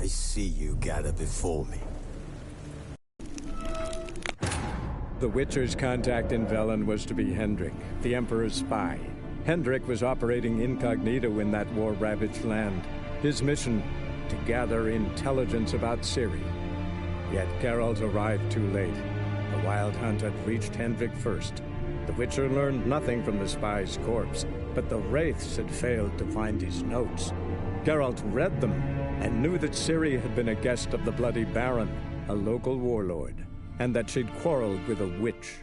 I see you gather before me. The Witcher's contact in Velen was to be Hendrik, the Emperor's spy. Hendrik was operating incognito in that war-ravaged land. His mission, to gather intelligence about Ciri. Yet Geralt arrived too late. The Wild Hunt had reached Hendrik first. The Witcher learned nothing from the spy's corpse, but the Wraiths had failed to find his notes. Geralt read them and knew that Ciri had been a guest of the Bloody Baron, a local warlord, and that she'd quarreled with a witch.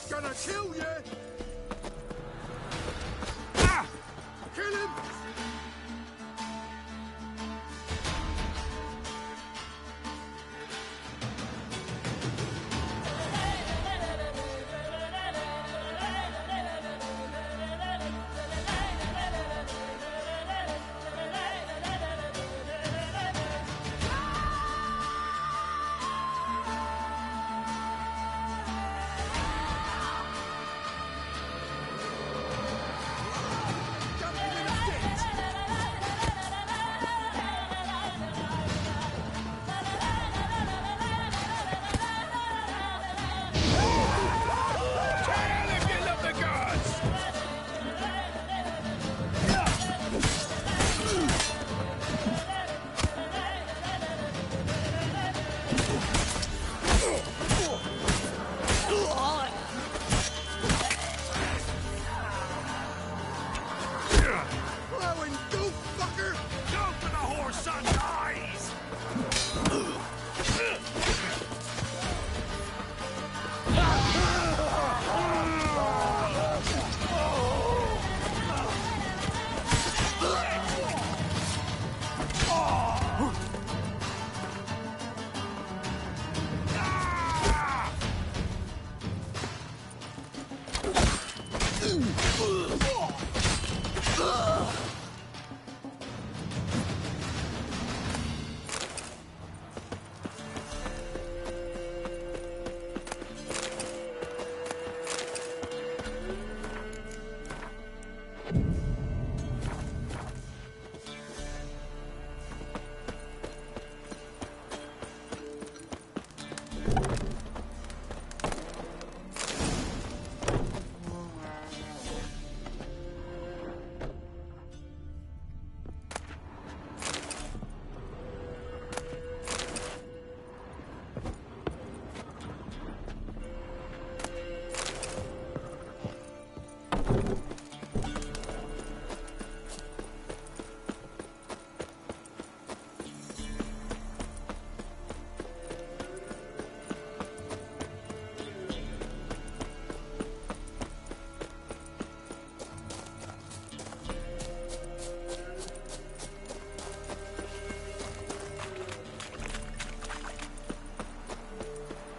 Gonna kill you! Ah! Kill him!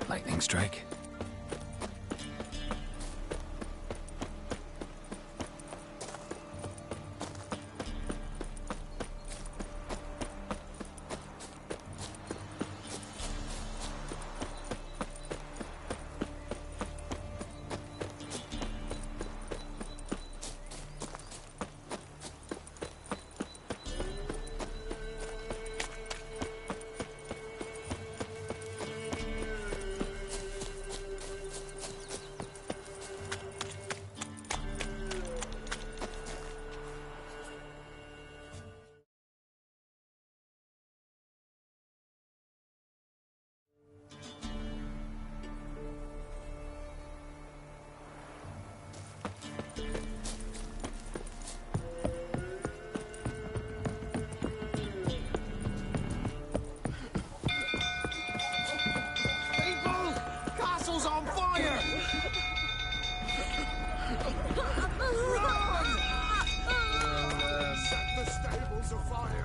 Lightning strike. afire!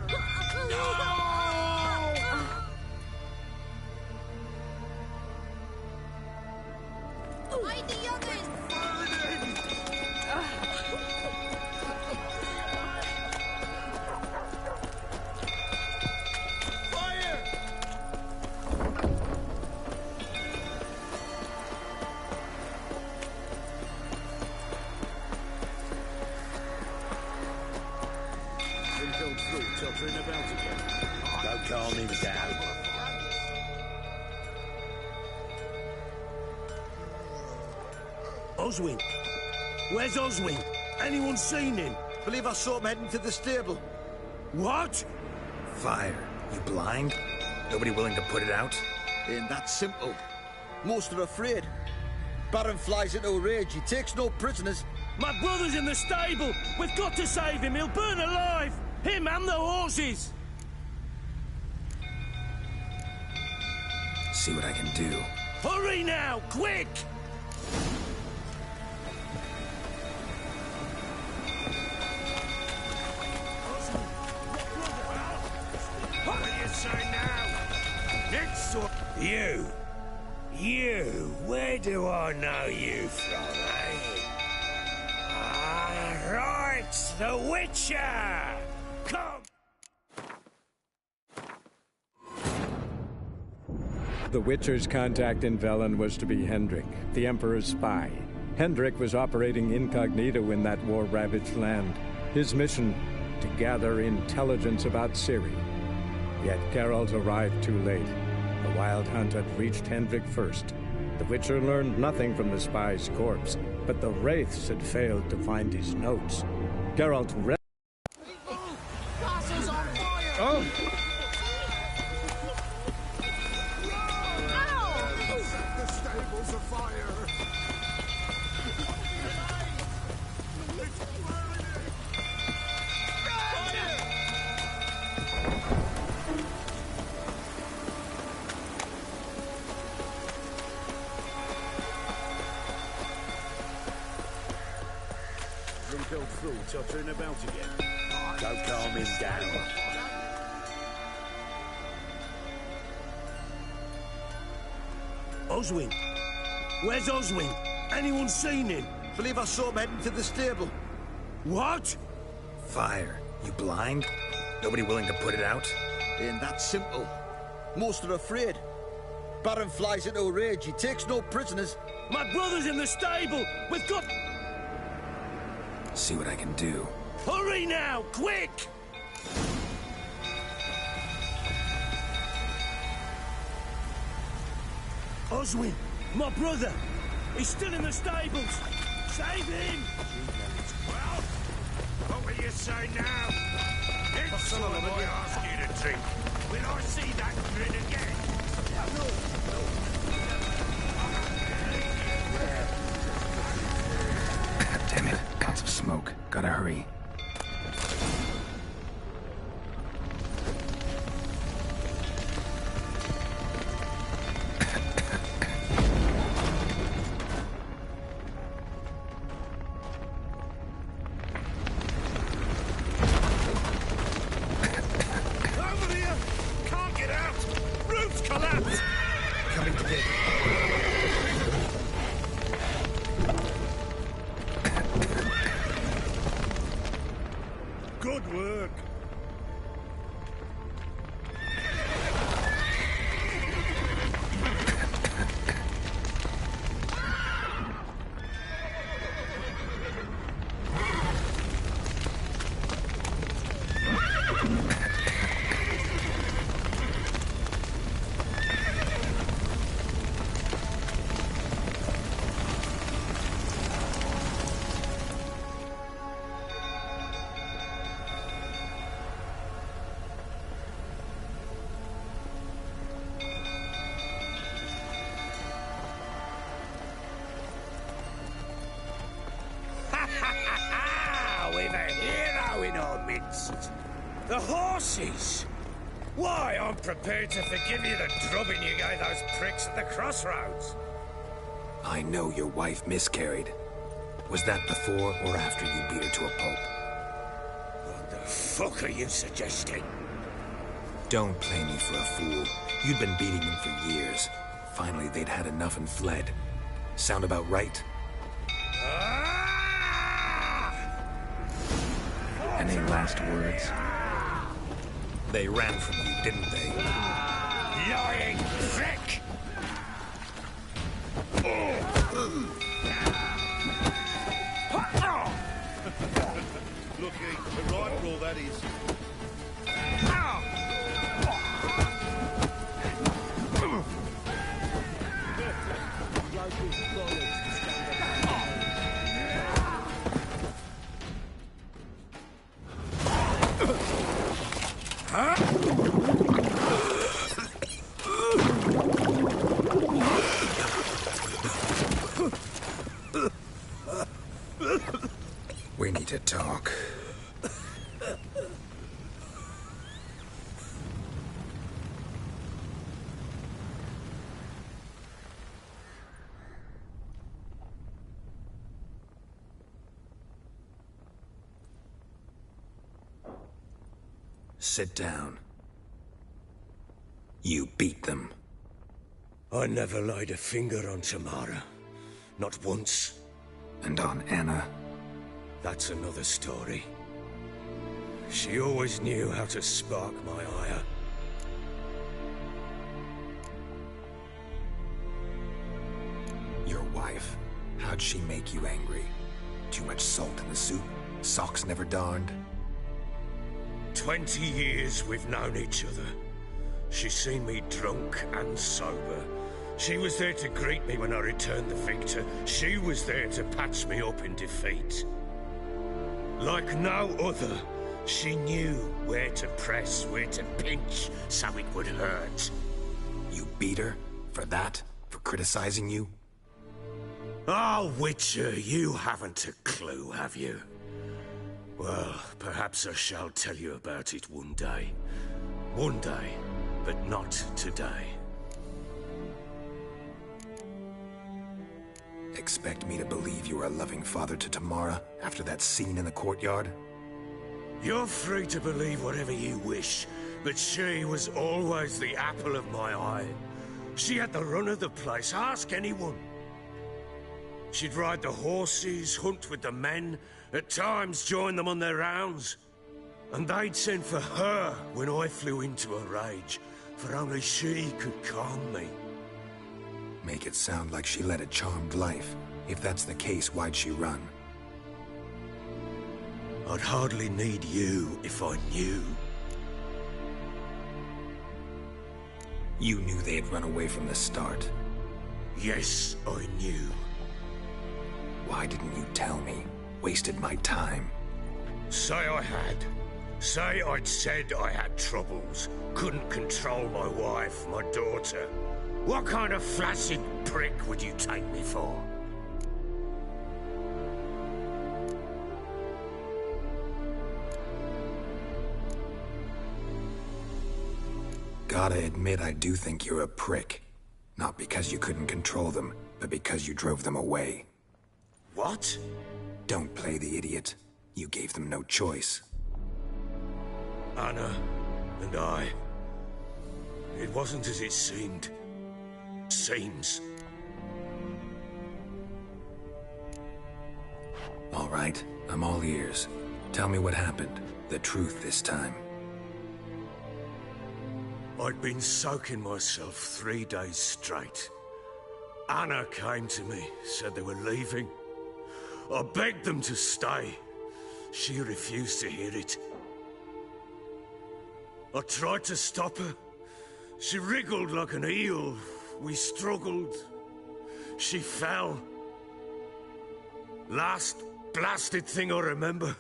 Hide the others! Burning! Fire! Been killed through, tottering about again. Don't calm him down. Oswin? Where's Oswin? Anyone seen him? Believe I saw him heading to the stable. What? Fire. You blind? Nobody willing to put it out? Ain't that simple. Most are afraid. Baron flies into a rage. He takes no prisoners. My brother's in the stable! We've got to save him! He'll burn alive! Him and the horses! See what I can do. Hurry now! Quick! What do you say now? Next one! You, where do I know you from, eh? Ah, right, the Witcher! Come! The Witcher's contact in Velen was to be Hendrik, the Emperor's spy. Hendrik was operating incognito in that war-ravaged land. His mission, to gather intelligence about Ciri. Yet Geralt arrived too late. The Wild Hunt had reached Hendrik first. The Witcher learned nothing from the spy's corpse, but the Wraiths had failed to find his notes. Geralt read... Castle's on fire! Oh! Ow! The stable's afire! Been killed through, tottering about again. Don't calm him down. Oswin? Where's Oswin? Anyone seen him? Believe I saw him heading to the stable. What? Fire. You blind? Nobody willing to put it out? Ain't that simple. Most are afraid. Baron flies into a rage. He takes no prisoners. My brother's in the stable! We've got... See what I can do. Hurry now! Quick! Oswin! My brother! He's still in the stables! Save him! Well, what will you say now? It's sort of what I ask you to drink. Will I see that grin again? Damn it. Lots of smoke. Gotta hurry. Over here! Can't get out! Roof's collapsed! Coming to get... Good work! We've a hero in our midst. The horses! Why, I'm prepared to forgive you the drubbing you gave those pricks at the crossroads. I know your wife miscarried. Was that before or after you beat her to a pulp? What the fuck are you suggesting? Don't play me for a fool. You'd been beating them for years. Finally, they'd had enough and fled. Sound about right? Any last words? They ran from you, didn't they? Lying prick! Lucky, the right roll that is. We need to talk. Sit down. You beat them. I never laid a finger on Tamara. Not once. And on Anna. That's another story. She always knew how to spark my ire. Your wife. How'd she make you angry? Too much salt in the soup? Socks never darned? 20 years we've known each other. She's seen me drunk and sober. She was there to greet me when I returned the victor. She was there to patch me up in defeat. Like no other, she knew where to press, where to pinch, so it would hurt. You beat her? For that? For criticizing you? Oh, Witcher, you haven't a clue, have you? Well, perhaps I shall tell you about it one day. One day, but not today. Expect me to believe you are a loving father to Tamara after that scene in the courtyard? You're free to believe whatever you wish, but she was always the apple of my eye. She had the run of the place, ask anyone. She'd ride the horses, hunt with the men, at times join them on their rounds. And they'd send for her when I flew into a rage, for only she could calm me. Make it sound like she led a charmed life. If that's the case, why'd she run? I'd hardly need you if I knew. You knew they'd run away from the start. Yes, I knew. Why didn't you tell me? Wasted my time. Say I had. Say I'd said I had troubles. Couldn't control my wife, my daughter. What kind of flaccid prick would you take me for? Gotta admit, I do think you're a prick. Not because you couldn't control them, but because you drove them away. What? Don't play the idiot. You gave them no choice. Anna and I. It wasn't as it seemed. Seems. All right, I'm all ears. Tell me what happened. The truth this time. I'd been soaking myself 3 days straight. Anna came to me, said they were leaving. I begged them to stay. She refused to hear it. I tried to stop her. She wriggled like an eel. We struggled. She fell. Last blasted thing I remember.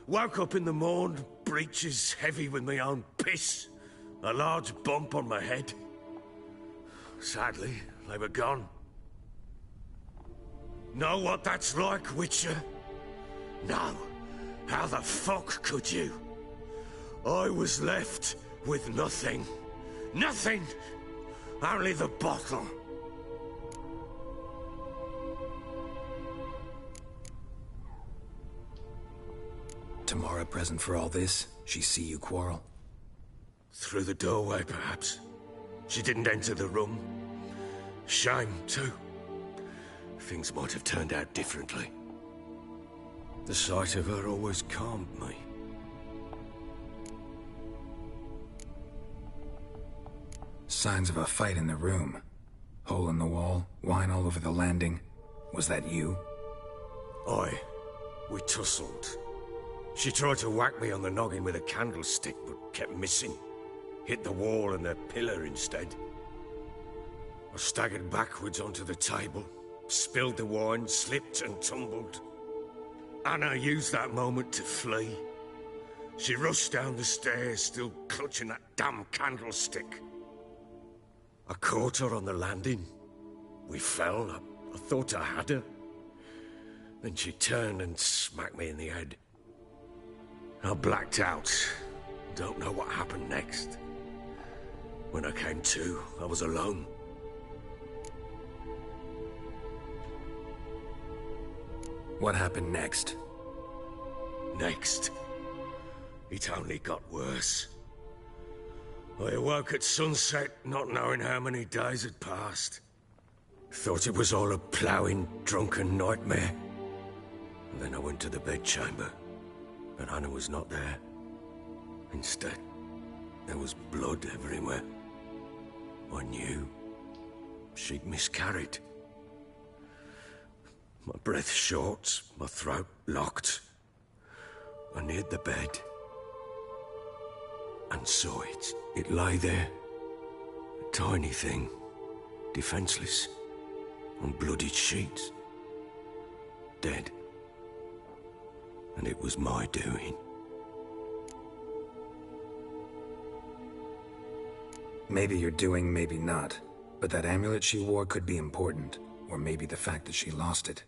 Woke up in the morn, breeches heavy with my own piss. A large bump on my head. Sadly, they were gone. Know what that's like, Witcher? No. How the fuck could you? I was left with nothing. Nothing! Only the bottle. Tamara present for all this? She see you quarrel? Through the doorway, perhaps. She didn't enter the room. Shame, too. Things might have turned out differently. The sight of her always calmed me. Signs of a fight in the room. Hole in the wall, wine all over the landing. Was that you? Aye. We tussled. She tried to whack me on the noggin with a candlestick, but kept missing. Hit the wall and a pillar instead. I staggered backwards onto the table, spilled the wine, slipped and tumbled. Anna used that moment to flee. She rushed down the stairs, still clutching that damn candlestick. I caught her on the landing. We fell. I thought I had her. Then she turned and smacked me in the head. I blacked out. Don't know what happened next. When I came to, I was alone. What happened next? Next, it only got worse. I awoke at sunset, not knowing how many days had passed. Thought it was all a ploughing, drunken nightmare. And then I went to the bedchamber, but Anna was not there. Instead, there was blood everywhere. I knew she'd miscarried. My breath short, my throat locked. I neared the bed and saw it. It lay there, a tiny thing, defenseless, on bloodied sheets, dead. And it was my doing. Maybe you're doing, maybe not. But that amulet she wore could be important. Or maybe the fact that she lost it.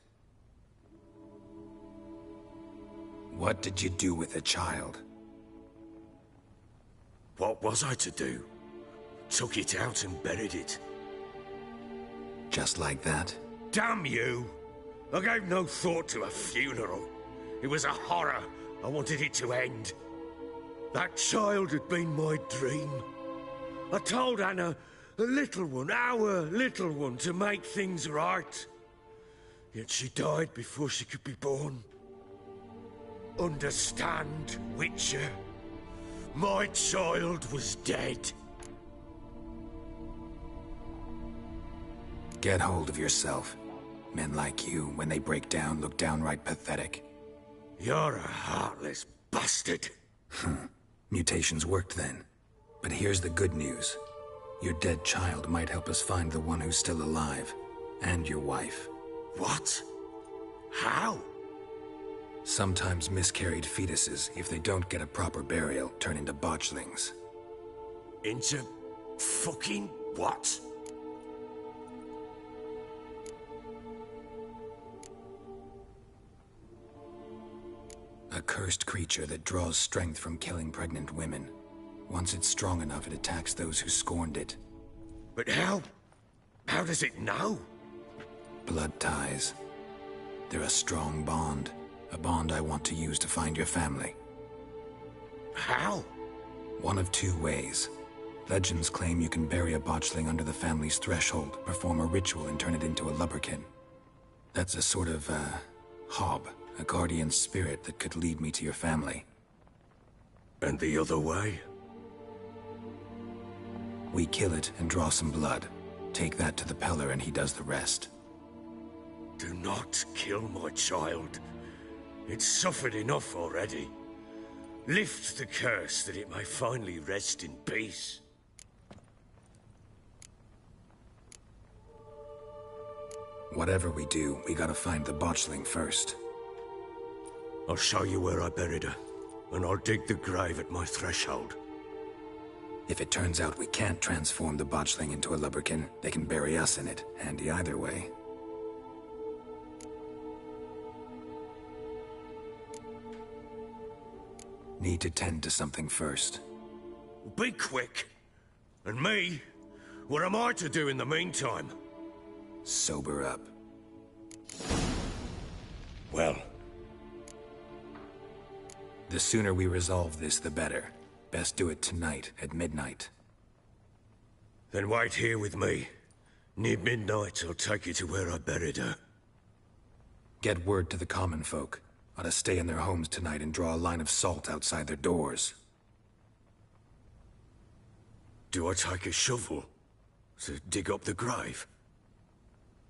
What did you do with the child? What was I to do? Took it out and buried it. Just like that? Damn you! I gave no thought to a funeral. It was a horror. I wanted it to end. That child had been my dream. I told Anna, the little one, our little one, to make things right. Yet she died before she could be born. Understand, Witcher? My child was dead. Get hold of yourself. Men like you, when they break down, look downright pathetic. You're a heartless bastard. Mutations worked then. But here's the good news. Your dead child might help us find the one who's still alive. And your wife. What? How? Sometimes miscarried fetuses, if they don't get a proper burial, turn into botchlings. Into fucking what? A cursed creature that draws strength from killing pregnant women. Once it's strong enough, it attacks those who scorned it. But how? How does it know? Blood ties. They're a strong bond. A bond I want to use to find your family. How? One of two ways. Legends claim you can bury a botchling under the family's threshold, perform a ritual and turn it into a lubberkin. That's a sort of, hob, a guardian spirit that could lead me to your family. And the other way? We kill it and draw some blood. Take that to the Peller and he does the rest. Do not kill my child. It's suffered enough already. Lift the curse that it may finally rest in peace. Whatever we do, we gotta find the botchling first. I'll show you where I buried her, and I'll dig the grave at my threshold. If it turns out we can't transform the botchling into a lubberkin, they can bury us in it. Handy either way. Need to tend to something first. Be quick. And me? What am I to do in the meantime? Sober up. Well, The sooner we resolve this, the better. Best do it tonight, at midnight. Then wait here with me. Near midnight, I'll take you to where I buried her. Get word to the common folk. Ought to stay in their homes tonight and draw a line of salt outside their doors. Do I take a shovel to dig up the grave?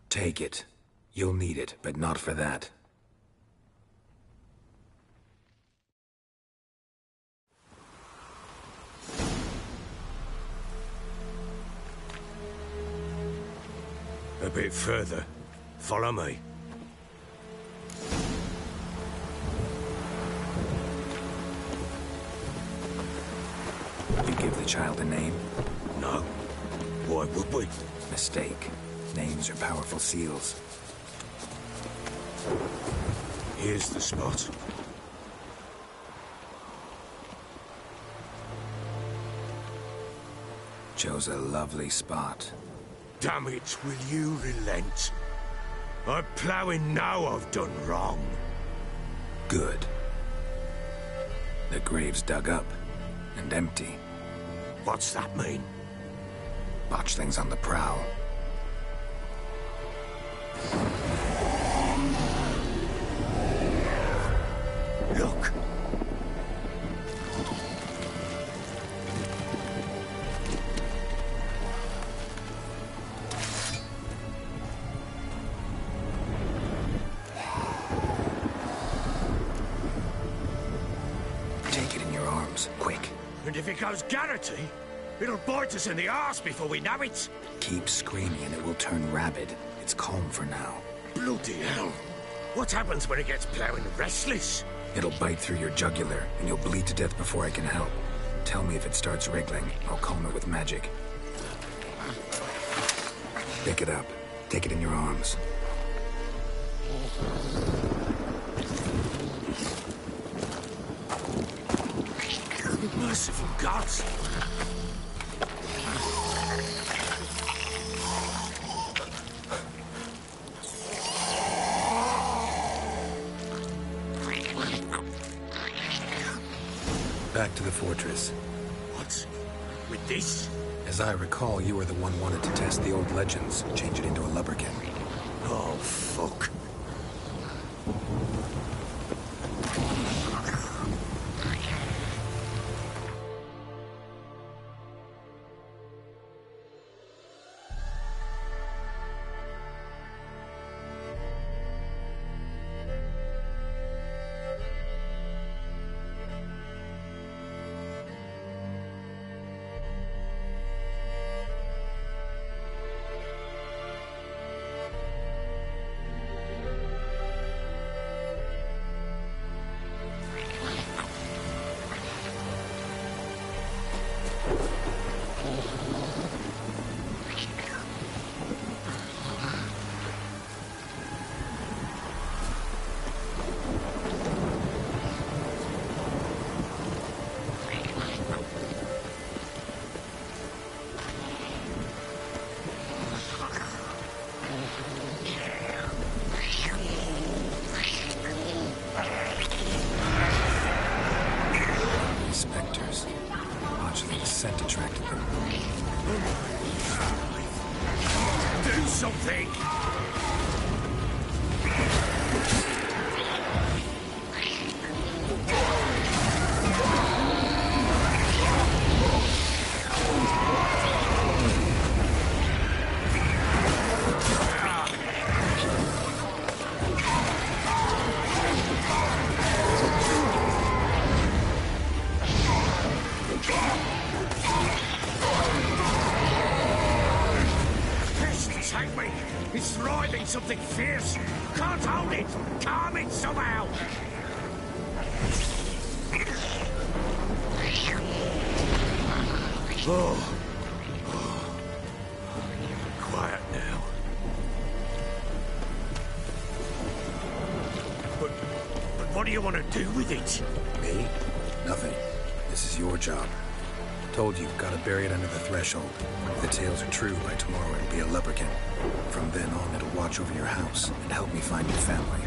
Take it. You'll need it, but not for that. A bit further. Follow me. You give the child a name? No. Why would we? Mistake. Names are powerful seals. Here's the spot. Chose a lovely spot. Damn it, will you relent? I'm ploughing now I've done wrong. Good. The grave's dug up and empty. What's that mean? Botchling's on the prowl. Look! Take it in your arms, quick. And if it goes Garrity, it'll bite us in the arse before we know it. Keep screaming and it will turn rabid. It's calm for now. Bloody hell. What happens when it gets ploughing restless? It'll bite through your jugular, and you'll bleed to death before I can help. Tell me if it starts wriggling. I'll calm it with magic. Pick it up. Take it in your arms. Merciful gods! Back to the fortress. What? With this? As I recall, you were the one wanted to test the old legends, change it into a lubberkin. Oh, fuck. Spectres. Botchling's scent attracted them. Do something! Take me! It's writhing something fierce! Can't hold it! Calm it somehow! Oh. Quiet now. But what do you want to do with it? Me? Nothing. This is your job. Told you, gotta bury it under the threshold. If the tales are true, by tomorrow it'll be a lubberkin. From then on, it'll watch over your house and help me find your family.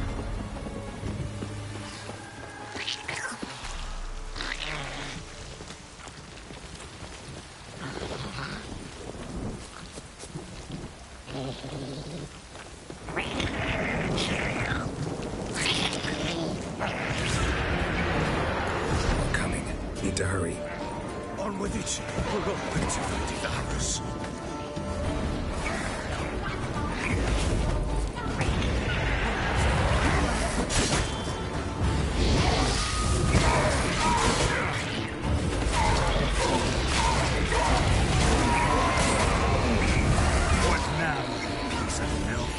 hurry. On with it. We're going to fight the horrors. What now, piece of filth?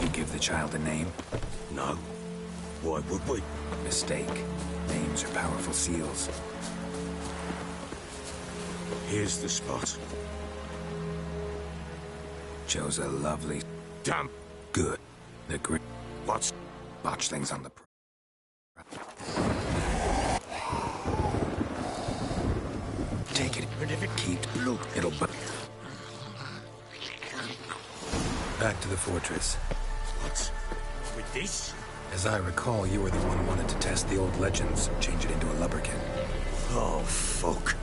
You give the child a name? No. Why would we? Mistake. Names are powerful seals. Here's the spot. Chose a lovely... Damn. Good. The great... What's... Botchlings on the... Take it. And if it Keep blue. It'll... Back to the fortress. What? With this? As I recall, you were the one who wanted to test the old legends, change it into a lubberkin. Oh, fuck.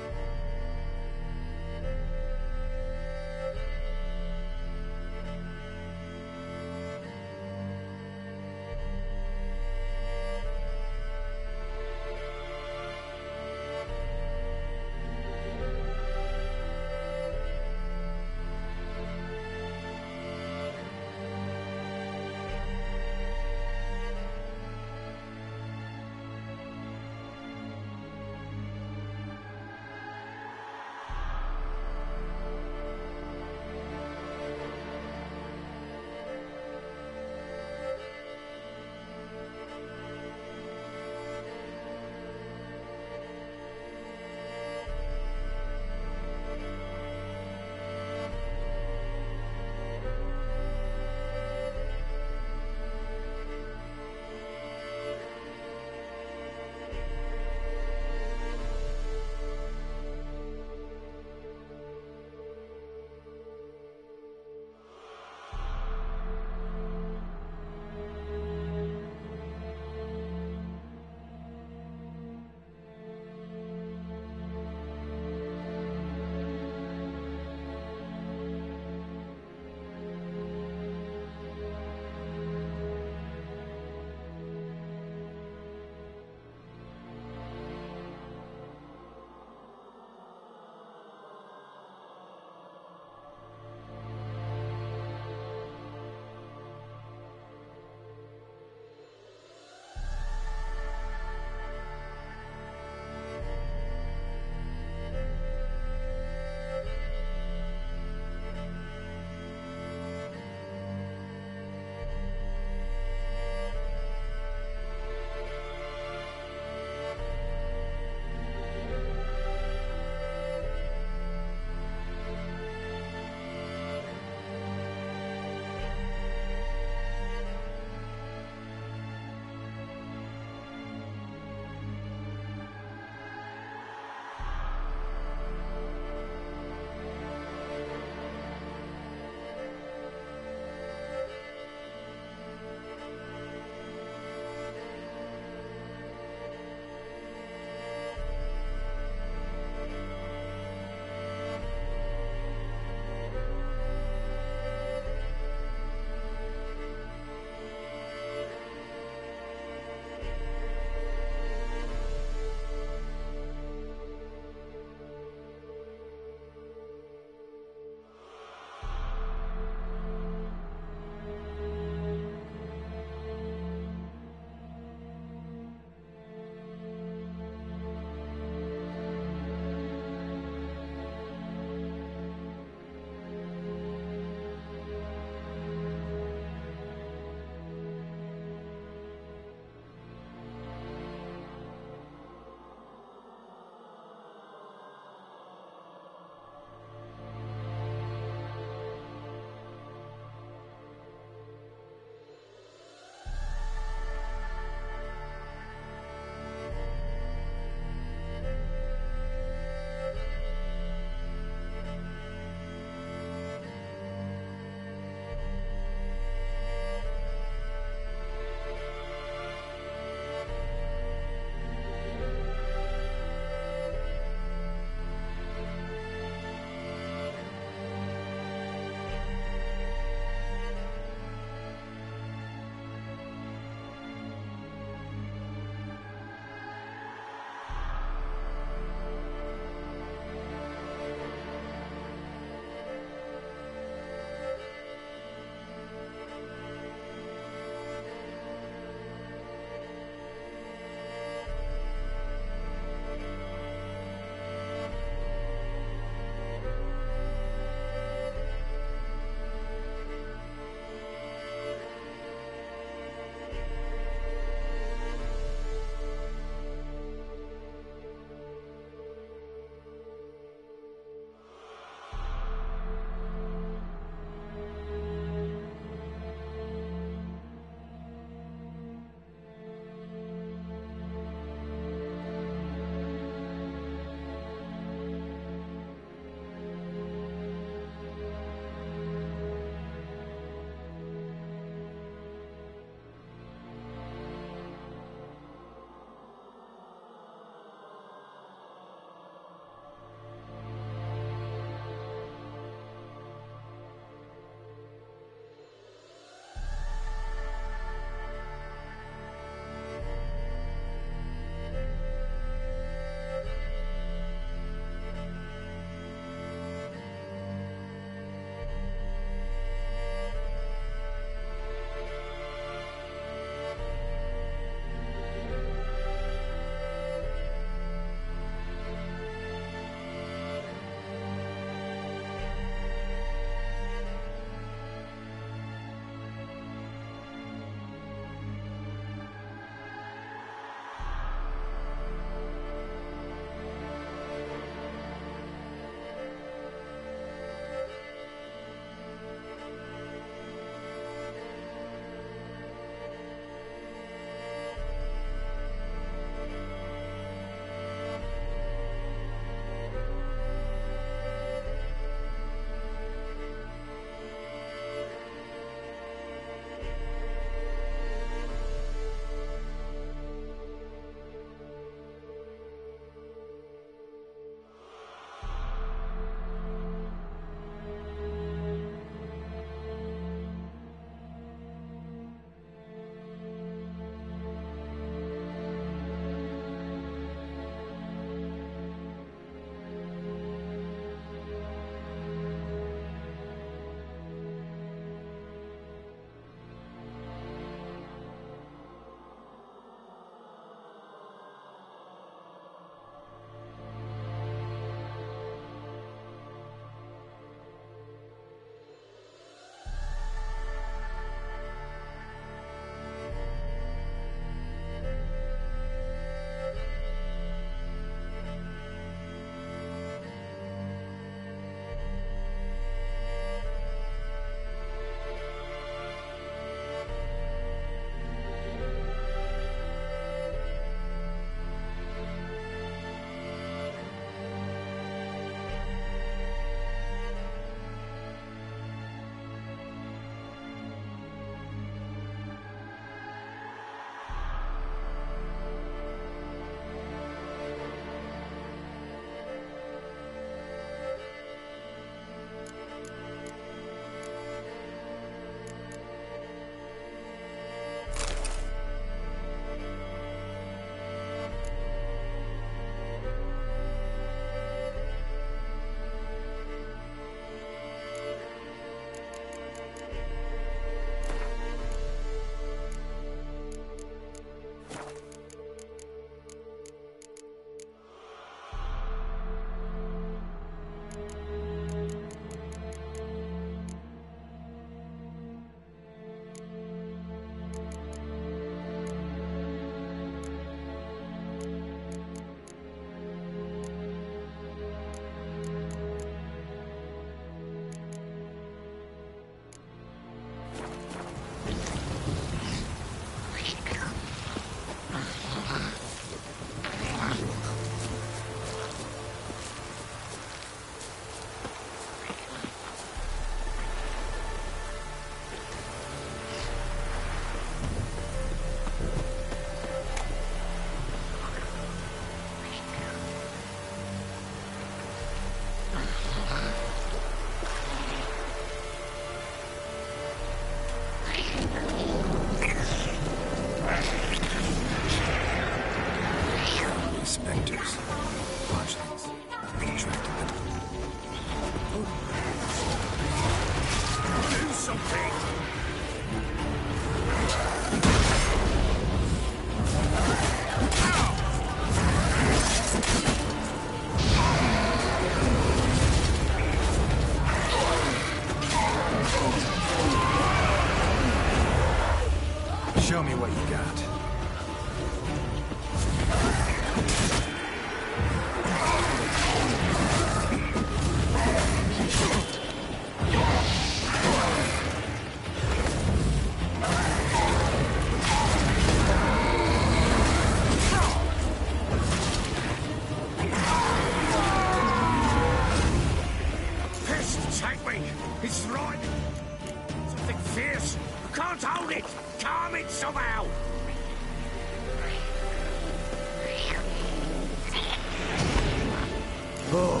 Oh.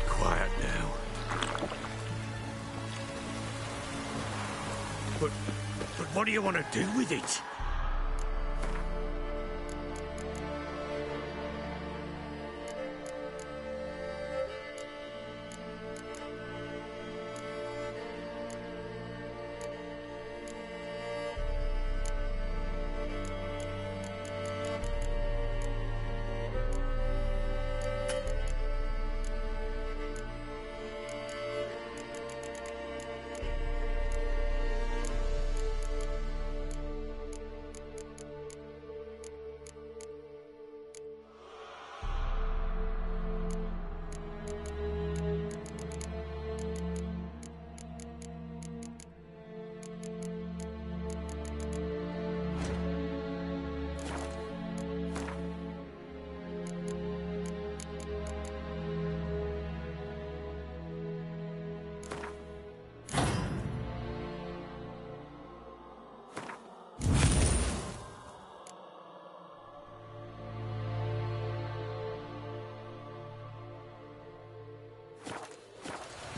Quiet now. But what do you want to do with it?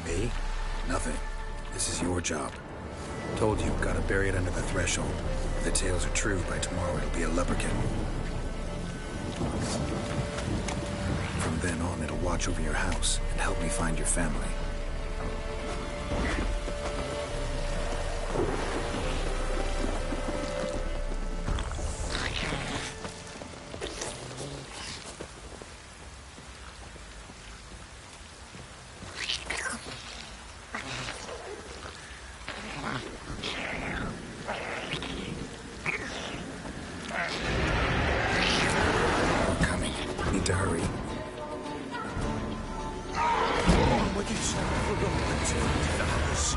Me? Nothing. This is your job. Told you, gotta bury it under the threshold. If the tales are true, by tomorrow it'll be a lubberkin. From then on, it'll watch over your house and help me find your family. To hurry. What did you say? Hold on, return to the house.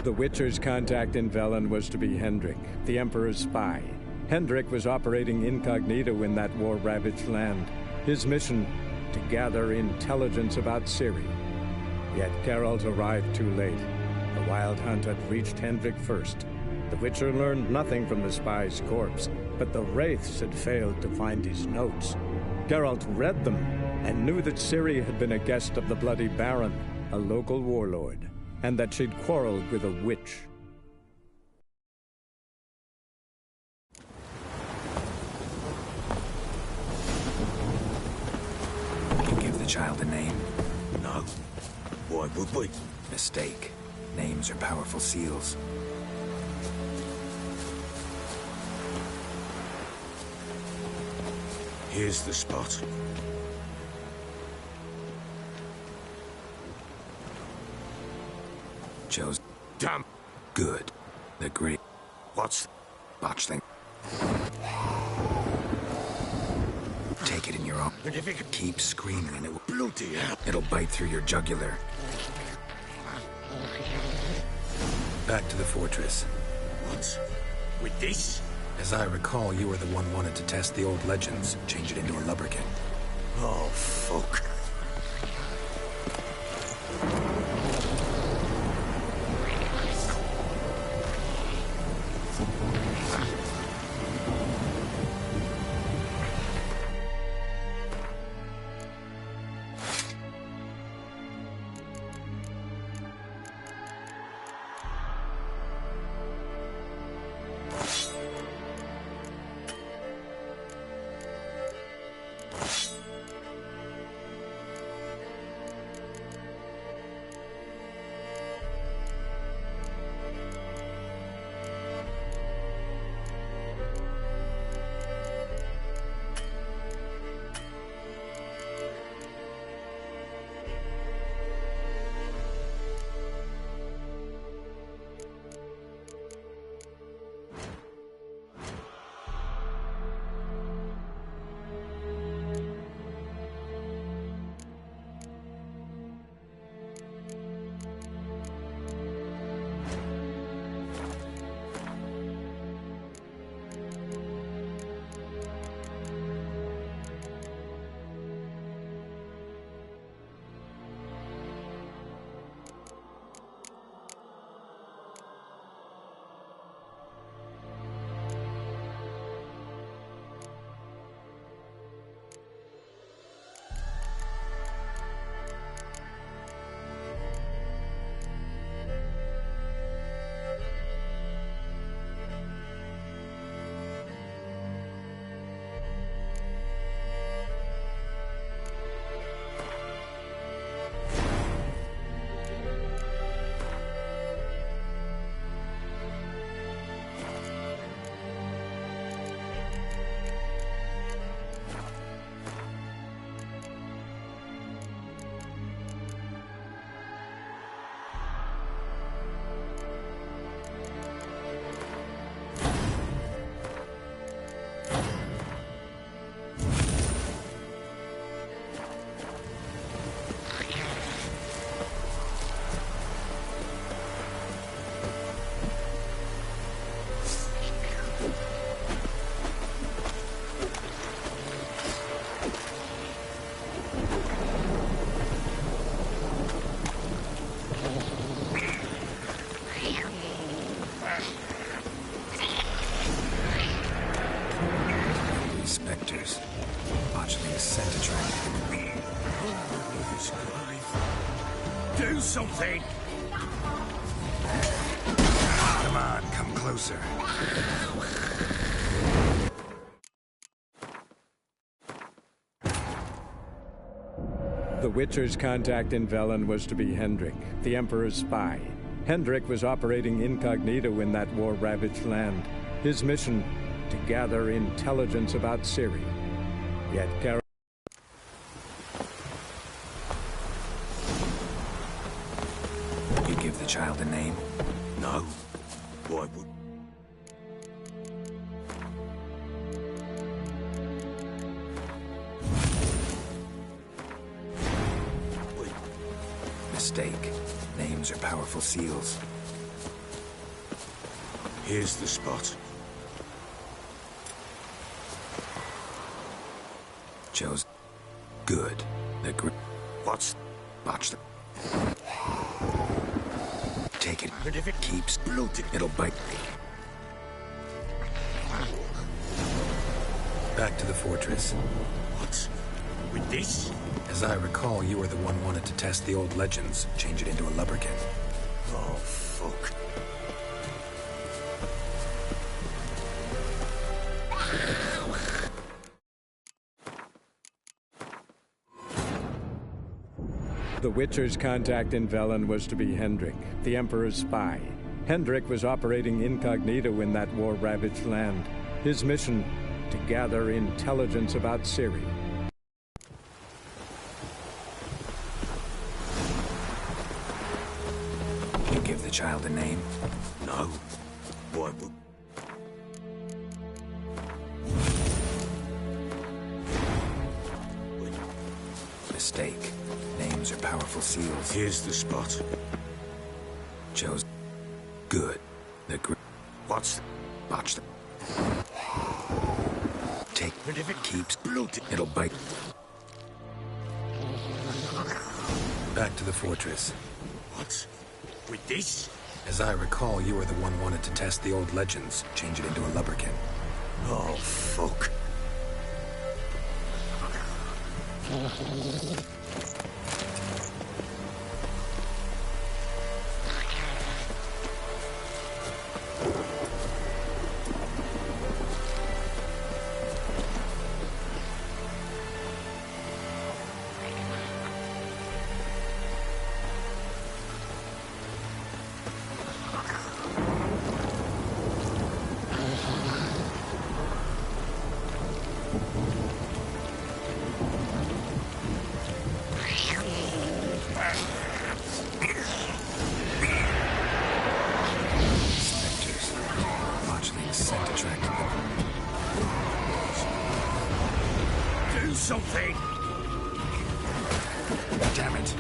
The Witcher's contact in Velen was to be Hendrik, the Emperor's spy. Hendrik was operating incognito in that war-ravaged land. His mission, to gather intelligence about Ciri. Yet Geralt arrived too late. The Wild Hunt had reached Hendrik first. The Witcher learned nothing from the spy's corpse, but the Wraiths had failed to find his notes. Geralt read them and knew that Ciri had been a guest of the Bloody Baron, a local warlord, and that she'd quarreled with a witch. You give the child a name? No. Why would we? Mistake. Names are powerful seals. Here's the spot. Chose. Damn. Good. The great What's... botchling. Take it in your own. And if it could... Keep screaming and it will... Bloody hell. It'll bite through your jugular. Back to the fortress. What? With this? As I recall, you were the one wanted to test the old legends, change it into a lubberkin. Oh, fuck. Come on, come closer. The Witcher's contact in Velen was to be Hendrik, the Emperor's spy. Hendrik was operating incognito in that war-ravaged land. His mission, to gather intelligence about Ciri. Yet You give the child a name? No. Why would... Mistake. Names are powerful seals. Here's the spot. Chose. Good. The What's... botched it. Take it. And if it Keeps bloated... it'll bite me. Back to the fortress. What? With this? As I recall, you were the one wanted to test the old legends, change it into a lubberkin. Oh, fuck. The Witcher's contact in Velen was to be Hendrik, the Emperor's spy. Hendrik was operating incognito in that war-ravaged land. His mission, to gather intelligence about Ciri. You give the child a name? No. Why would... Mistake. Names are powerful seals. Here's the spot. Chose. Good. The What's... botched it. Take. And if it Keeps bloated... it'll bite. Back to the fortress. What? With this? As I recall, you were the one wanted to test the old legends, change it into a lubberkin. Oh, fuck. Spectres. Botchling's scent attracted them. Do something! Damn it.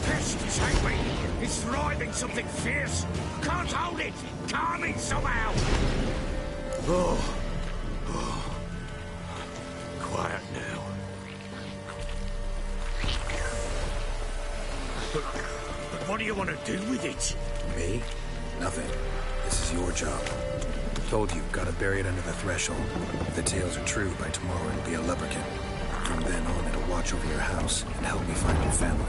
Pest is angry! It's thriving something fierce! Can't hold it! Calm it somehow! Oh. Quiet now. But what do you want to do with it? Me? Nothing. This is your job. Told you, gotta bury it under the threshold. If the tales are true, by tomorrow it'll be a lubberkin. From then on, it'll watch over your house and help me find your family.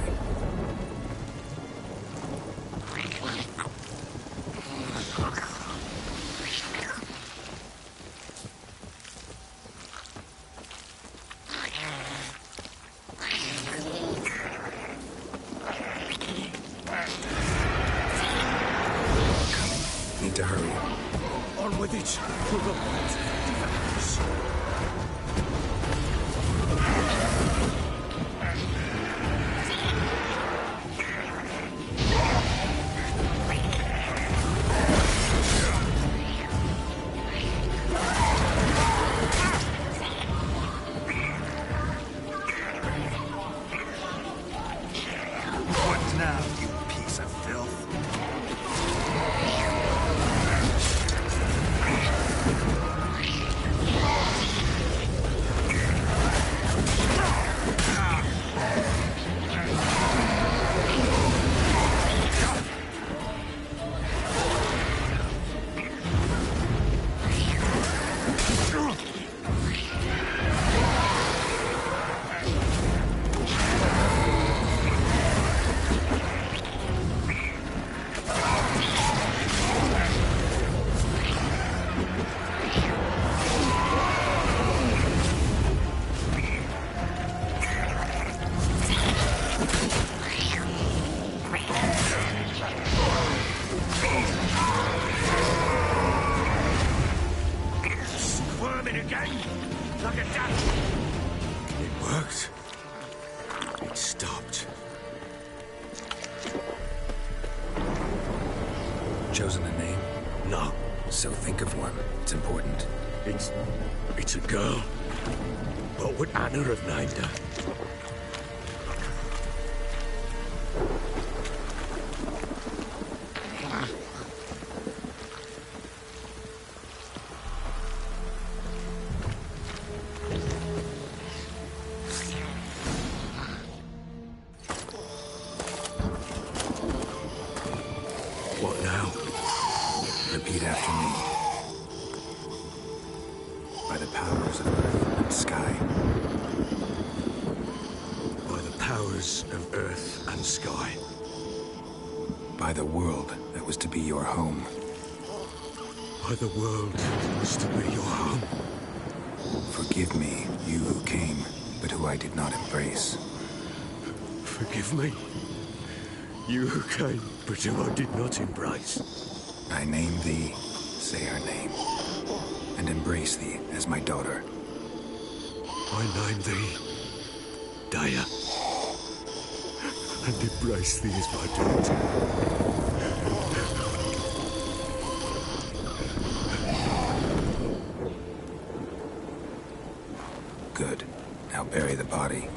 Need to hurry. On with it! We're the defenders. What now, you piece of filth? like a duck. It worked. It stopped. Chosen a name? No, So think of one. It's important. it's a girl. What would Anna have named her? What now? Repeat after me. By the powers of earth and sky. By the powers of earth and sky. By the world that was to be your home. By the world that was to be your home. Forgive me, you who came, but who I did not embrace. Forgive me. You who came, but who I did not embrace. I name thee, say her name, and embrace thee as my daughter. I name thee Daya, and embrace thee as my daughter. Good. Now bury the body.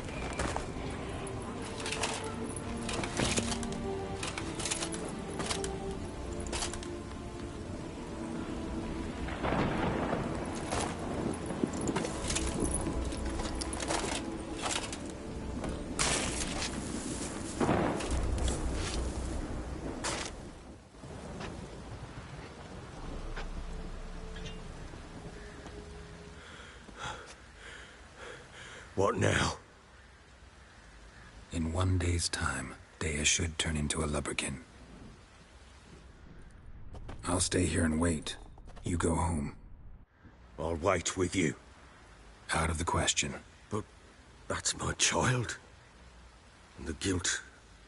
What now? In 1 day's time, Dea should turn into a lubberkin. I'll stay here and wait. You go home. I'll wait with you. Out of the question. But that's my child. And the guilt,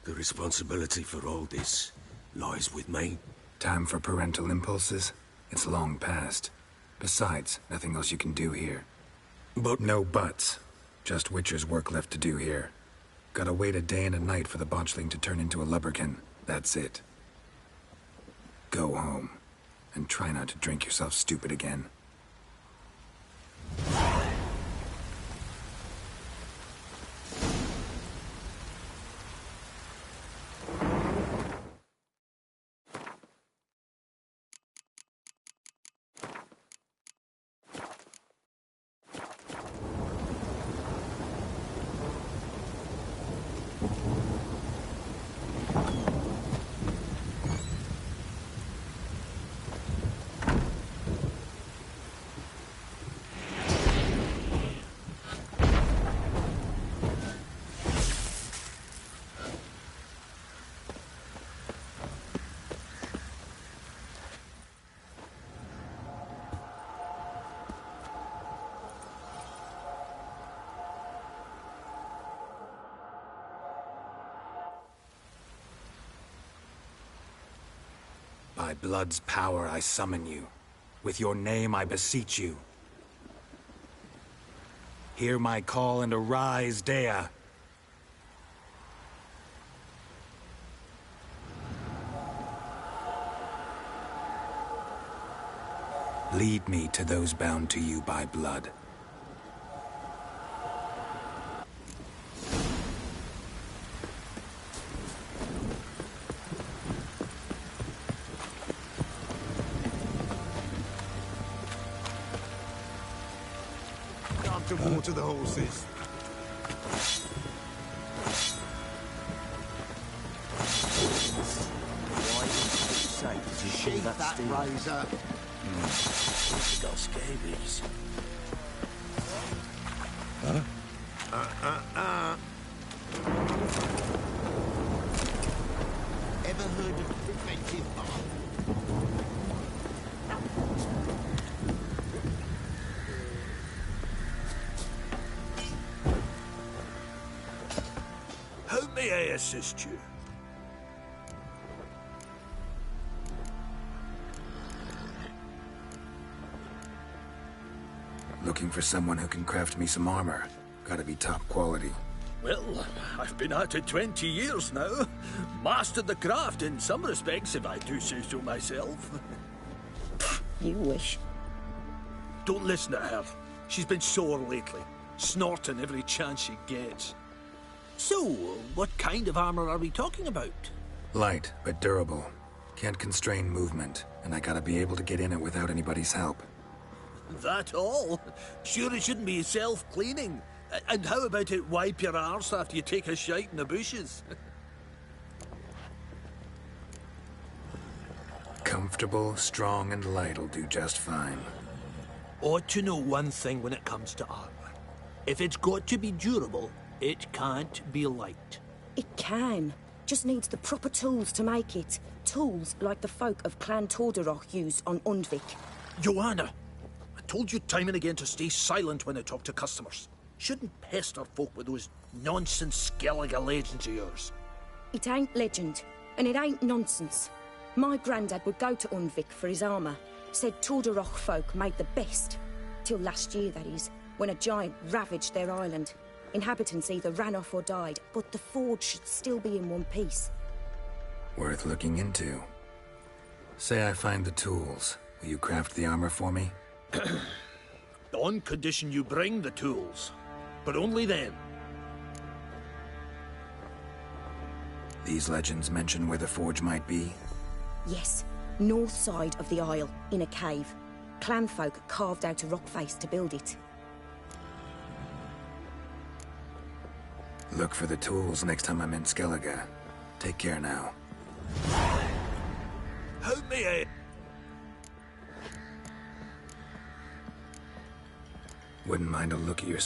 the responsibility for all this lies with me. Time for parental impulses? It's long past. Besides, nothing else you can do here. But No buts. Just Witcher's work left to do here. Gotta wait a day and a night for the botchling to turn into a lubberkin. That's it. Go home. And try not to drink yourself stupid again. By blood's power I summon you. With your name I beseech you. Hear my call and arise, Dea. Lead me to those bound to you by blood. Time to water the horses. Sheath that razor. We got scabies. Ever heard of preventive bath? Who may I assist you? Looking for someone who can craft me some armor. Gotta be top quality. Well, I've been at it 20 years now. Mastered the craft in some respects, if I do say so myself. You wish. Don't listen to her. She's been sore lately, snorting every chance she gets. So, what kind of armor are we talking about? Light, but durable. Can't constrain movement, and I gotta be able to get in it without anybody's help. That all? Sure it shouldn't be self-cleaning. And how about it wipe your arse after you take a shite in the bushes? Comfortable, strong, and light'll do just fine. Ought to know one thing when it comes to armor. If it's got to be durable, it can't be light. It can. Just needs the proper tools to make it. Tools like the folk of Clan Torderoch used on Undvik. Joanna, I told you time and again to stay silent when I talk to customers. Shouldn't pester folk with those nonsense Skellige legends of yours. It ain't legend, and it ain't nonsense. My granddad would go to Undvik for his armour. Said Torderoch folk made the best. Till last year, that is, when a giant ravaged their island. Inhabitants either ran off or died, but the forge should still be in one piece. Worth looking into. Say I find the tools. Will you craft the armor for me? On condition you bring the tools. But only then. These legends mention where the forge might be? Yes, north side of the isle, in a cave. Clanfolk carved out a rock face to build it. Look for the tools next time I'm in Skellige. Take care now. Help me out. Wouldn't mind a look at your...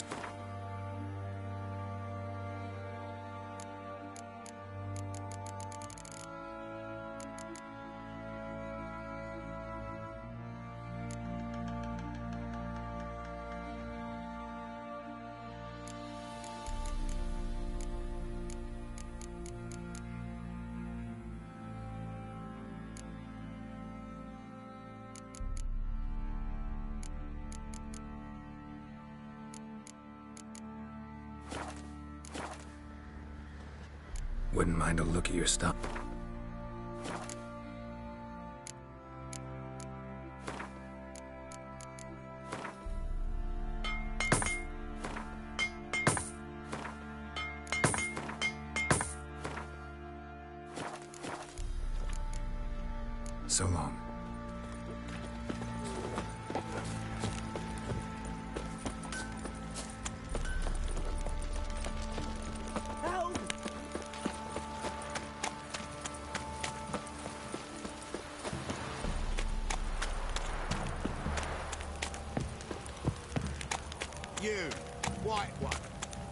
Wouldn't mind a look at your stuff. So long. You, white one,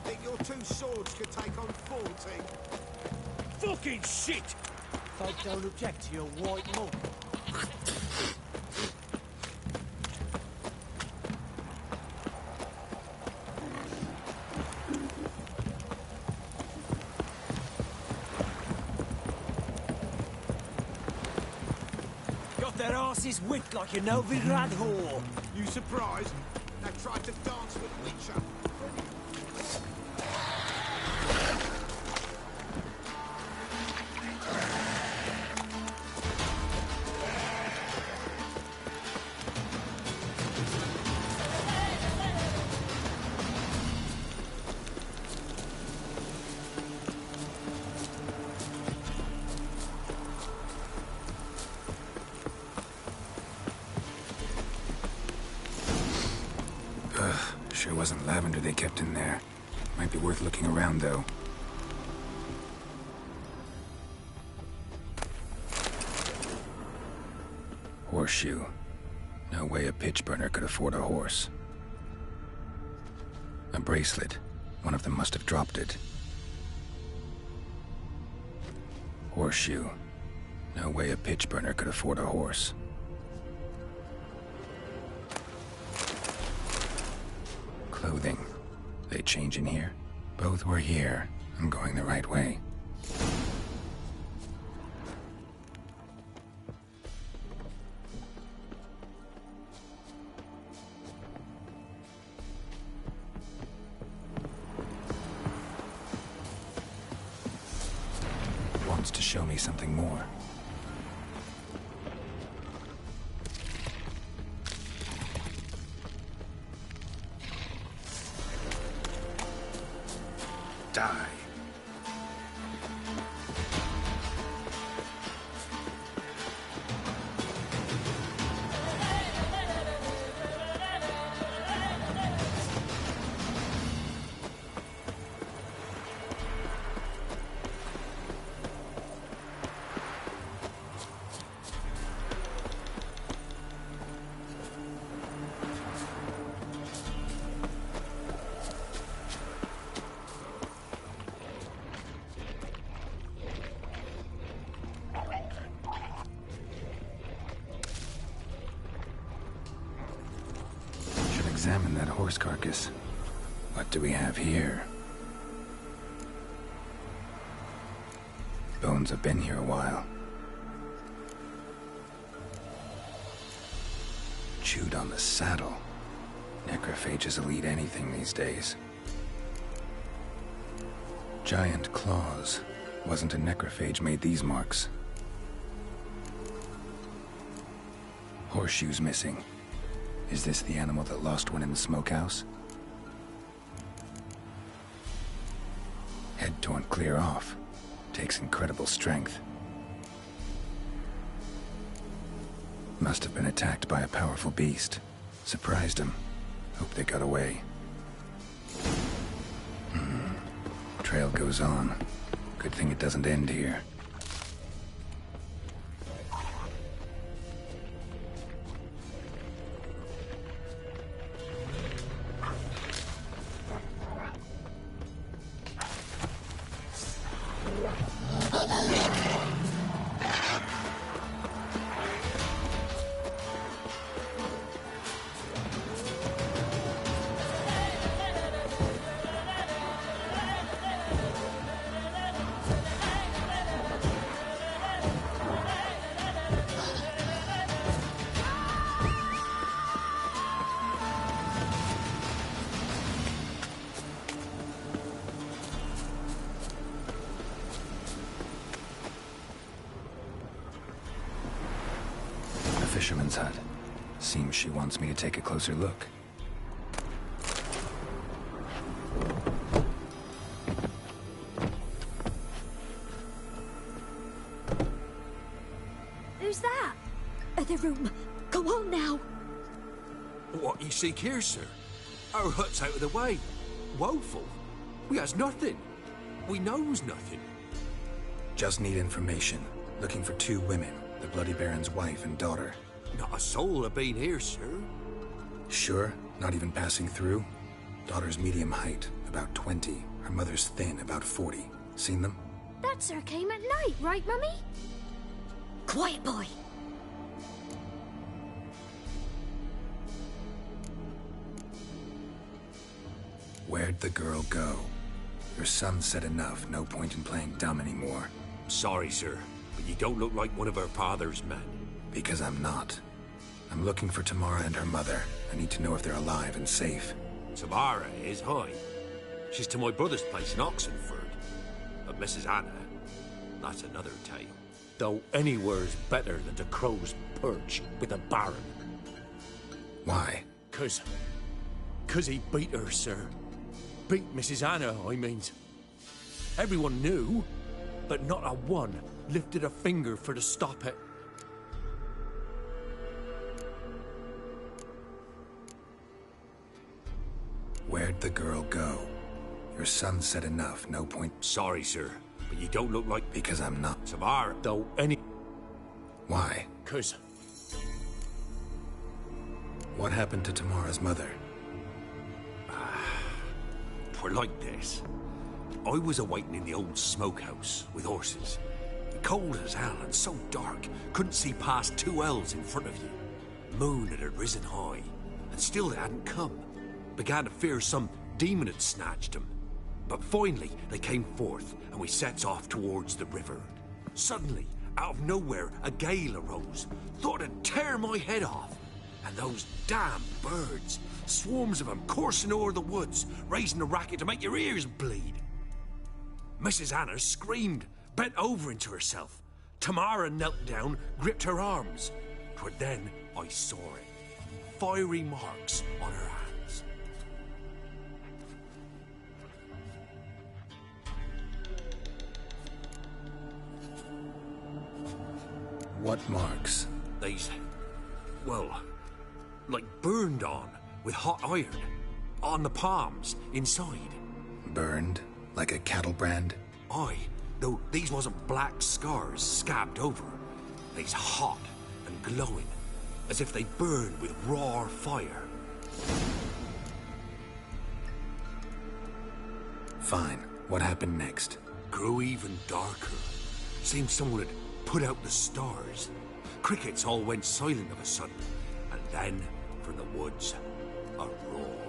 think your two swords could take on 40? Fucking shit! Folk don't object to your white monk. Got their asses whipped like a Novigrad whore. You surprised? They tried to dance with Witcher. Sure wasn't lavender they kept in there. Might be worth looking around, though. Horseshoe. No way a pitch burner could afford a horse. A bracelet. One of them must have dropped it. Horseshoe. No way a pitch burner could afford a horse. Clothing. They change in here? Both were here. I'm going the right way. show me something more. Die. Examine that horse carcass. What do we have here? Bones have been here a while. Chewed on the saddle. Necrophages will eat anything these days. Giant claws. Wasn't a necrophage made these marks. Horseshoes missing. Is this the animal that lost one in the smokehouse? Head torn clear off. Takes incredible strength. Must have been attacked by a powerful beast. Surprised him. Hope they got away. Trail goes on. Good thing it doesn't end here. Fisherman's hut. Seems she wants me to take a closer look. Who's that? Other room. Go on now. What you seek here, sir? Our hut's out of the way. Woeful. We has nothing. We knows nothing. Just need information. Looking for 2 women. The Bloody Baron's wife and daughter. Not a soul have been here, sir. Sure? Not even passing through? Daughter's medium height, about 20. Her mother's thin, about 40. Seen them? That sir came at night, right, Mummy? Quiet, boy. Where'd the girl go? Your son said enough. No point in playing dumb anymore. Sorry, sir, but you don't look like one of her father's men. Because I'm not. I'm looking for Tamara and her mother. I need to know if they're alive and safe. Tamara is high. She's to my brother's place in Oxenford. But Mrs. Anna, that's another tale. Though anywhere's better than to Crow's Perch with a baron. Why? 'Cause he beat her, sir. Beat Mrs. Anna, I means. Everyone knew, but not a one lifted a finger for to stop it. Where'd the girl go? Your son said enough. No point. Sorry, sir, but you don't look like... Because I'm not. Tamara, though any... Why? 'Cause... What happened to Tamara's mother? Twere like this. I was awaiting in the old smokehouse with horses. Cold as hell and so dark, couldn't see past 2 ells in front of you. Moon had risen high, and still they hadn't come. Began to fear some demon had snatched them. But finally, they came forth, and we sets off towards the river. Suddenly, out of nowhere, a gale arose. Thought it'd tear my head off. And those damn birds, swarms of them coursing o'er the woods, raising a racket to make your ears bleed. Mrs. Anna screamed, bent over into herself. Tamara knelt down, gripped her arms. 'Twere then I saw it. Fiery marks on her hands. What marks? These, well, like burned on with hot iron. On the palms, inside. Burned? Like a cattle brand? Aye, though these wasn't black scars scabbed over. They's hot and glowing, as if they burned with raw fire. Fine. What happened next? Grew even darker. Seemed someone had put out the stars. Crickets all went silent of a sudden, and then, from the woods, a roar.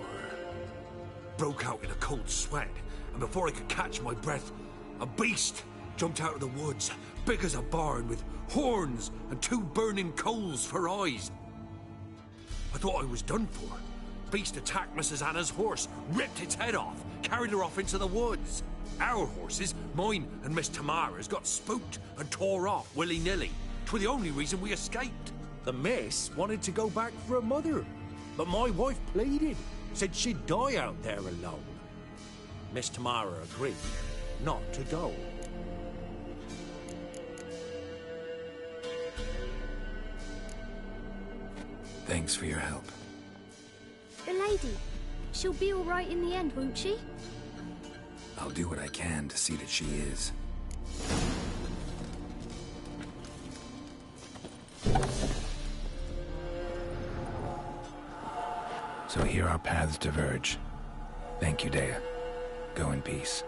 Broke out in a cold sweat, and before I could catch my breath, a beast jumped out of the woods, big as a barn, with horns and 2 burning coals for eyes. I thought I was done for. Beast attacked Mrs. Anna's horse, ripped its head off, carried her off into the woods. Our horses, mine and Miss Tamara's, got spooked and tore off willy-nilly. 'Twere the only reason we escaped. The miss wanted to go back for her mother, but my wife pleaded, said she'd die out there alone. Miss Tamara agreed not to go. Thanks for your help. The lady. She'll be all right in the end, won't she? I'll do what I can to see that she is. So here our paths diverge. Thank you, Dea. Go in peace.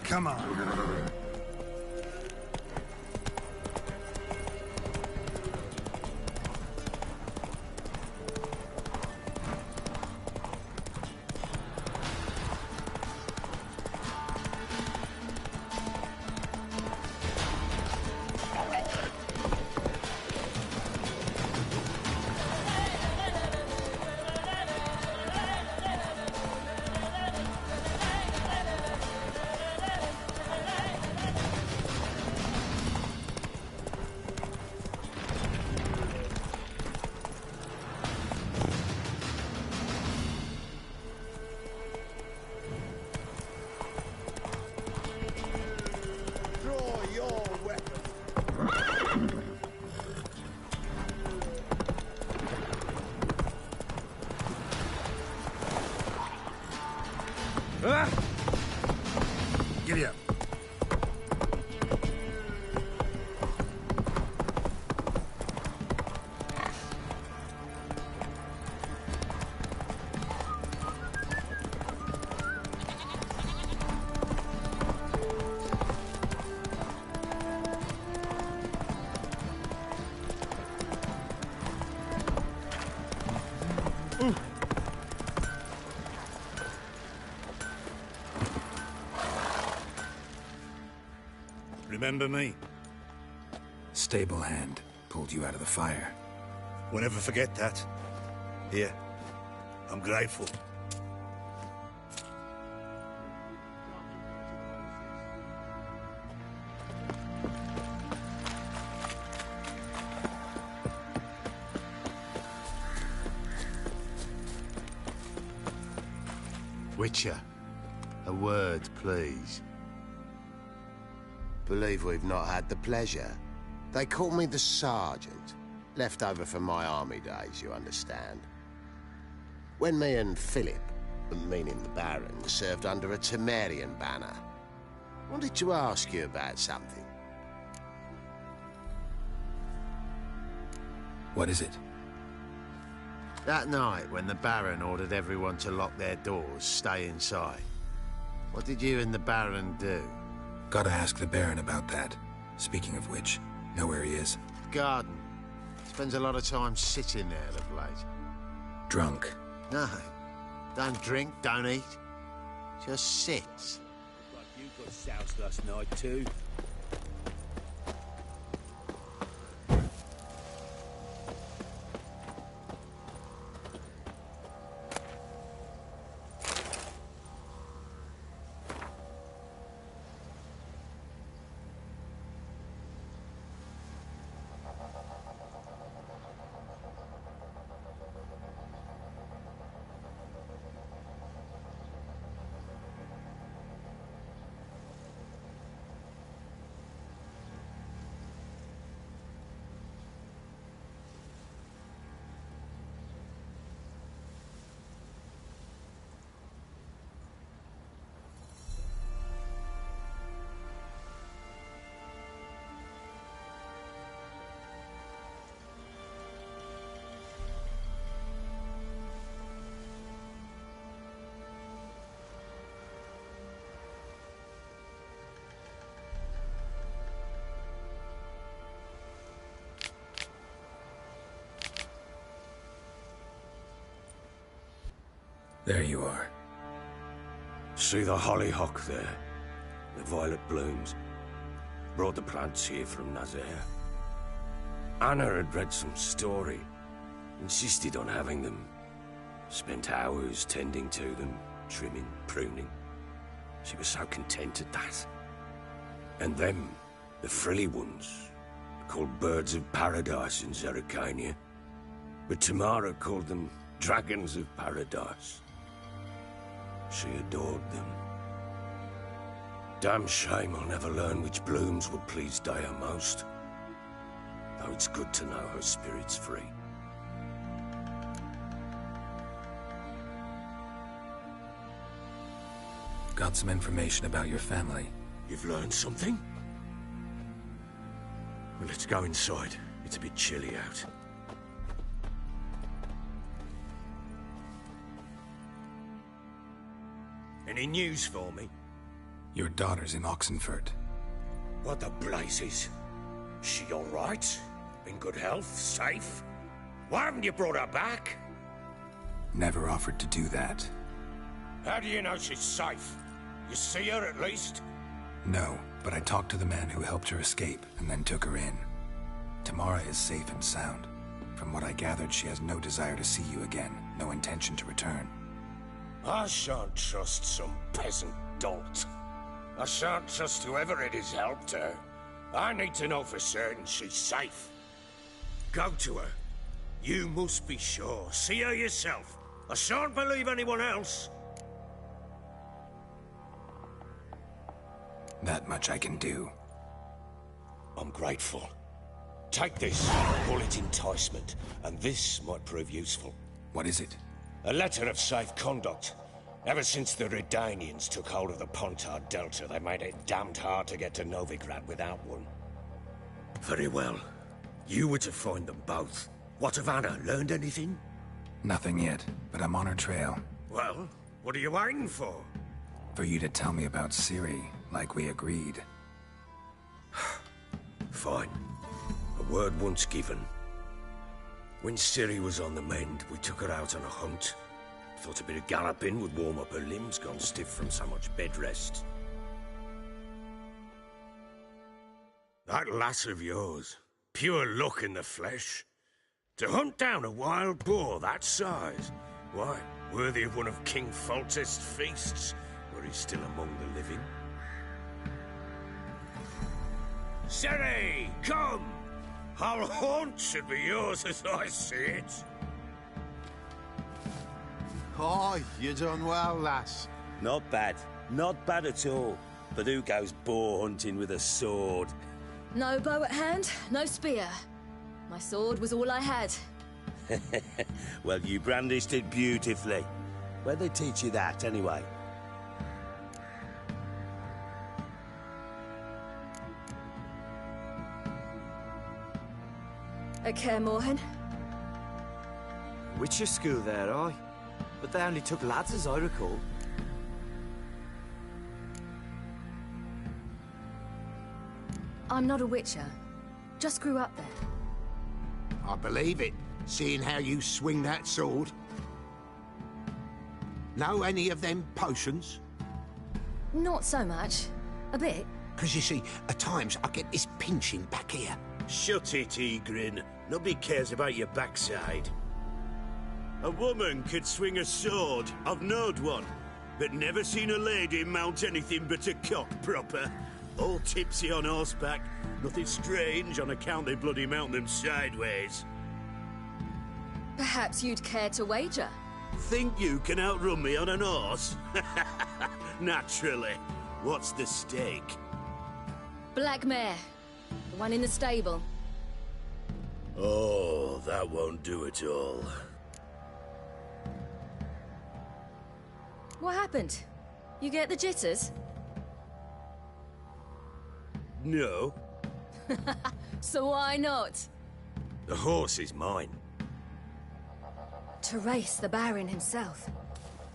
Come on. Giddy up. Remember me? Stable hand pulled you out of the fire. We'll never forget that. Here, I'm grateful. Witcher, a word, please. Believe we've not had the pleasure. They call me the Sergeant. Left over from my army days, you understand. When me and Philip, meaning the Baron, served under a Temerian banner. Wanted to ask you about something. What is it? That night, when the Baron ordered everyone to lock their doors, stay inside. What did you and the Baron do? Gotta ask the Baron about that. Speaking of which, know where he is? Garden. Spends a lot of time sitting there of late. Drunk. No. Don't drink, don't eat. Just sit. Like you got soused last night, too. There you are. See the hollyhock there? The violet blooms. Brought the plants here from Nazaire. Anna had read some story. Insisted on having them. Spent hours tending to them, trimming, pruning. She was so content at that. And them, the frilly ones, called birds of paradise in Zerrikania. But Tamara called them dragons of paradise. She adored them. Damn shame I'll never learn which blooms would please Dea most. Though it's good to know her spirit's free. Got some information about your family. You've learned something? Well, let's go inside. It's a bit chilly out. Any news for me? Your daughter's in Oxenfurt. What the blazes? She all right? In good health? Safe? Why haven't you brought her back? Never offered to do that. How do you know she's safe? You see her at least? No, but I talked to the man who helped her escape and then took her in. Tamara is safe and sound. From what I gathered, she has no desire to see you again, no intention to return. I shan't trust some peasant dolt. I shan't trust whoever it is helped her. I need to know for certain she's safe. Go to her. You must be sure. See her yourself. I shan't believe anyone else. That much I can do. I'm grateful. Take this, call it enticement, and this might prove useful. What is it? A letter of safe conduct. Ever since the Redanians took hold of the Pontard Delta, they made it damned hard to get to Novigrad without one. Very well. You were to find them both. What of Anna? Learned anything? Nothing yet, but I'm on her trail. Well, what are you waiting for? For you to tell me about Ciri, like we agreed. Fine. A word once given. When Ciri was on the mend, we took her out on a hunt. Thought a bit of galloping would warm up her limbs, gone stiff from so much bed rest. That lass of yours, pure luck in the flesh. To hunt down a wild boar that size, why, worthy of one of King Foltest's feasts, where he's still among the living. Ciri, come! Our haunt should be yours as I see it. Oh, you done well, lass. Not bad. Not bad at all. But who goes boar hunting with a sword? No bow at hand, no spear. My sword was all I had. Well, you brandished it beautifully. Where'd they teach you that, anyway? At Kaer Morhen. Witcher school there, aye. But they only took lads, as I recall. I'm not a witcher. Just grew up there. I believe it, seeing how you swing that sword. Know any of them potions? Not so much. A bit. Because you see, at times I get this pinching back here. Shut it, Egrin. Nobody cares about your backside. A woman could swing a sword. I've knowed one. But never seen a lady mount anything but a cock proper. All tipsy on horseback. Nothing strange on account they bloody mount them sideways. Perhaps you'd care to wager? Think you can outrun me on an horse? Naturally. What's the stake? Black mare. The one in the stable. Oh, that won't do it all. What happened? You get the jitters? No. So why not? The horse is mine. To race the Baron himself.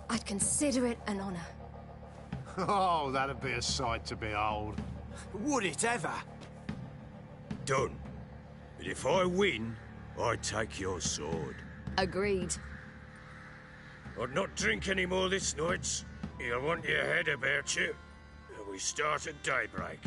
I'd consider it an honor. Oh, that'd be a sight to behold. Would it ever? Done. But if I win, I take your sword. Agreed. I'd not drink any more this night. You'll want your head about you. We start at daybreak.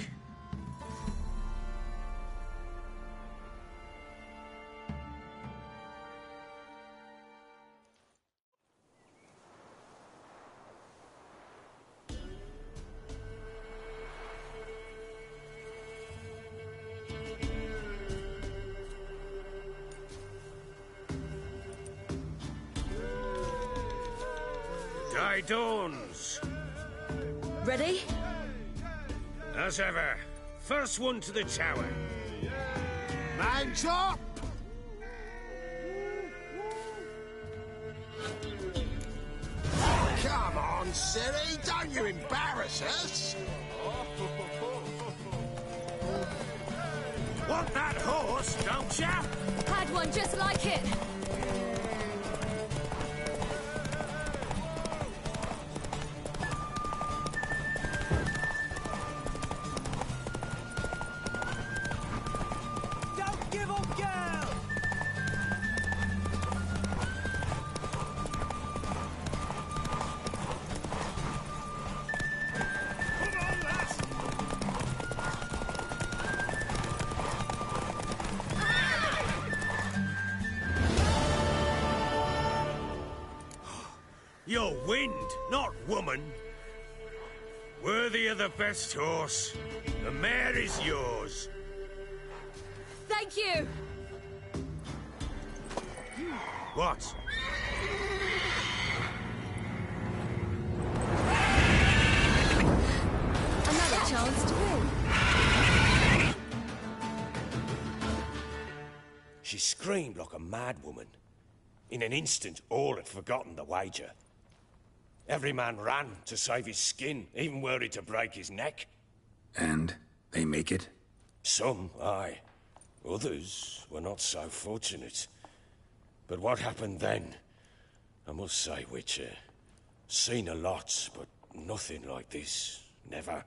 Day dawns. Ready? As ever. First one to the tower. Man's up! Come on, Siri, don't you embarrass us! Want that horse, don't ya? Had one just like it. You're wind, not woman. Worthy of the best horse. The mare is yours. Thank you! What? Another chance to win. She screamed like a mad woman. In an instant, all had forgotten the wager. Every man ran to save his skin, even worried to break his neck. And they make it? Some, aye. Others were not so fortunate. But what happened then? I must say, Witcher, seen a lot, but nothing like this. Never.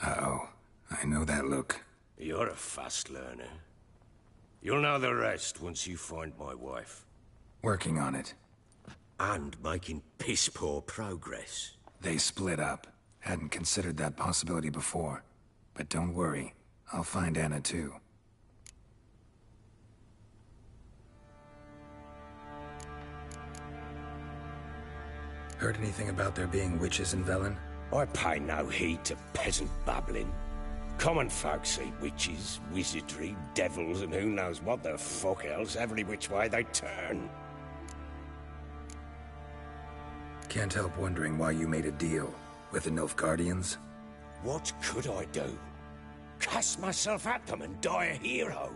Uh-oh. I know that look. You're a fast learner. You'll know the rest once you find my wife. Working on it. And making piss-poor progress. They split up. Hadn't considered that possibility before. But don't worry. I'll find Anna too. Heard anything about there being witches in Velen? I pay no heed to peasant babbling. Common folk see witches, wizardry, devils, and who knows what the fuck else every which way they turn. Can't help wondering why you made a deal with the Nilfgaardians. What could I do? Cast myself at them and die a hero?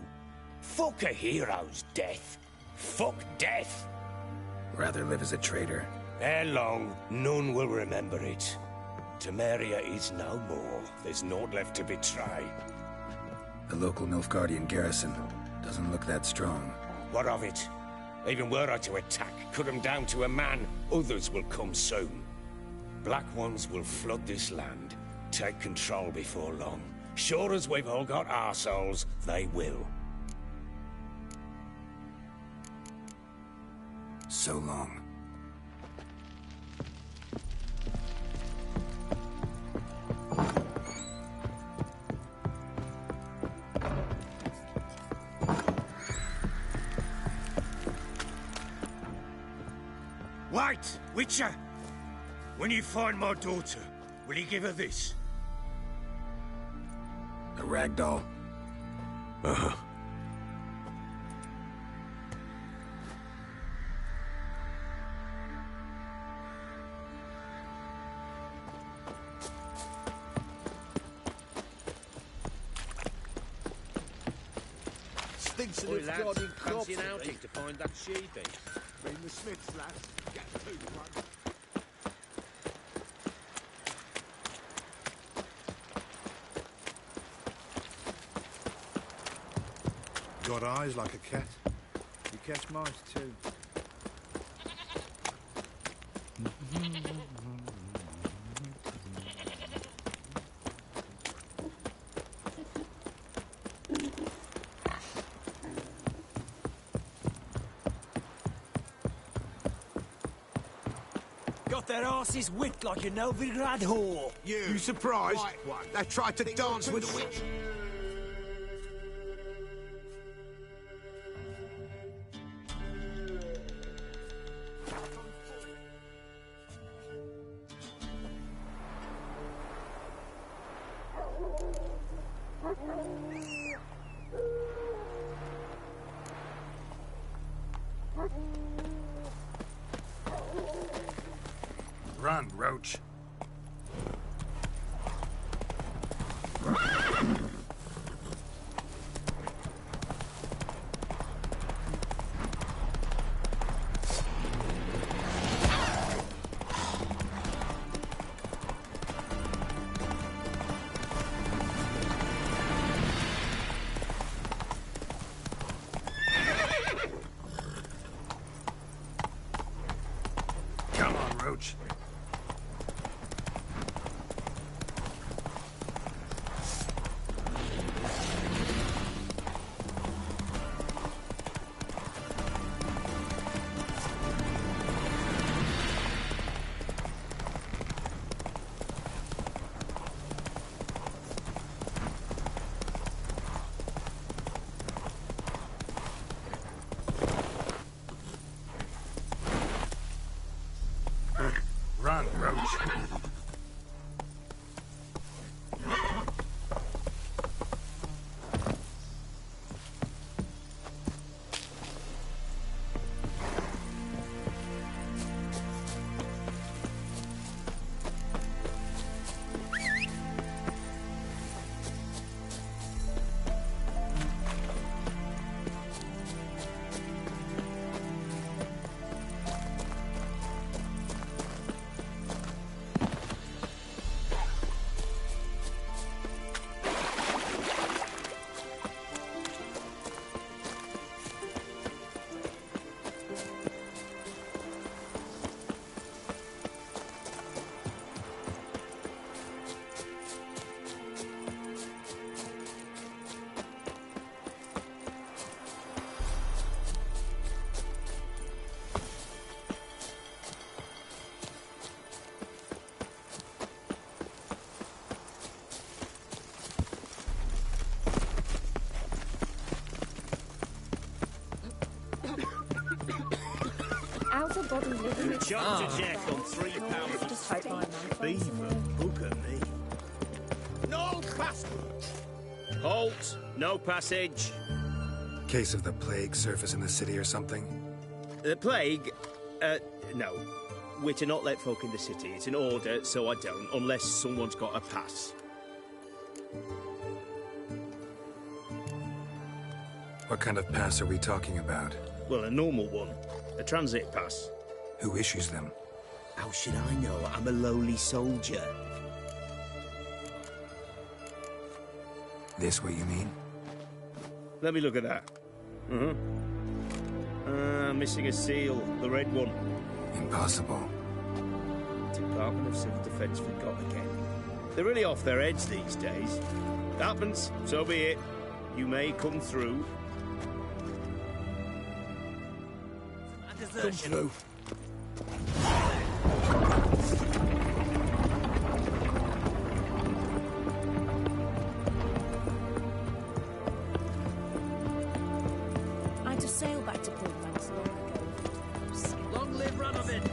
Fuck a hero's death. Fuck death. Rather live as a traitor. Ere long, none will remember it. Temeria is no more. There's naught left to betray. The local Nilfgaardian garrison doesn't look that strong. What of it? Even were I to attack, cut them down to a man, others will come soon. Black ones will flood this land, take control before long. Sure as we've all got arseholes, they will. So long. Right, Witcher. When you find my daughter, will you give her this? A rag doll. Uh-huh. Stinks Oi, lads, fancy an outing to find that sheepy? Bring the Smiths, lads. Get 2 to 1. Got eyes like a cat. You catch mice too. Got their asses whipped like a Novigrad whore. You surprised? They tried to dance with a witch. Run, Roach. Come on, Roach. Run, Roach. Out of body living. Shot to death on £3 Just hope my man finds beaver. someone. Look at me. No passage. Halt. No passage. Case of the plague surface in the city or something? The plague? No. We're to not let folk in the city. It's an order, so I don't, unless someone's got a pass. What kind of pass are we talking about? Well, a normal one. A transit pass. Who issues them? How should I know? I'm a lowly soldier. This what you mean? Let me look at that. Missing a seal. The red one. Impossible. Department of Civil Defence forgot again. They're really off their heads these days. It happens, so be it. You may come through. Come through. I had to sail back to Portland long ago. Long live Ranovin!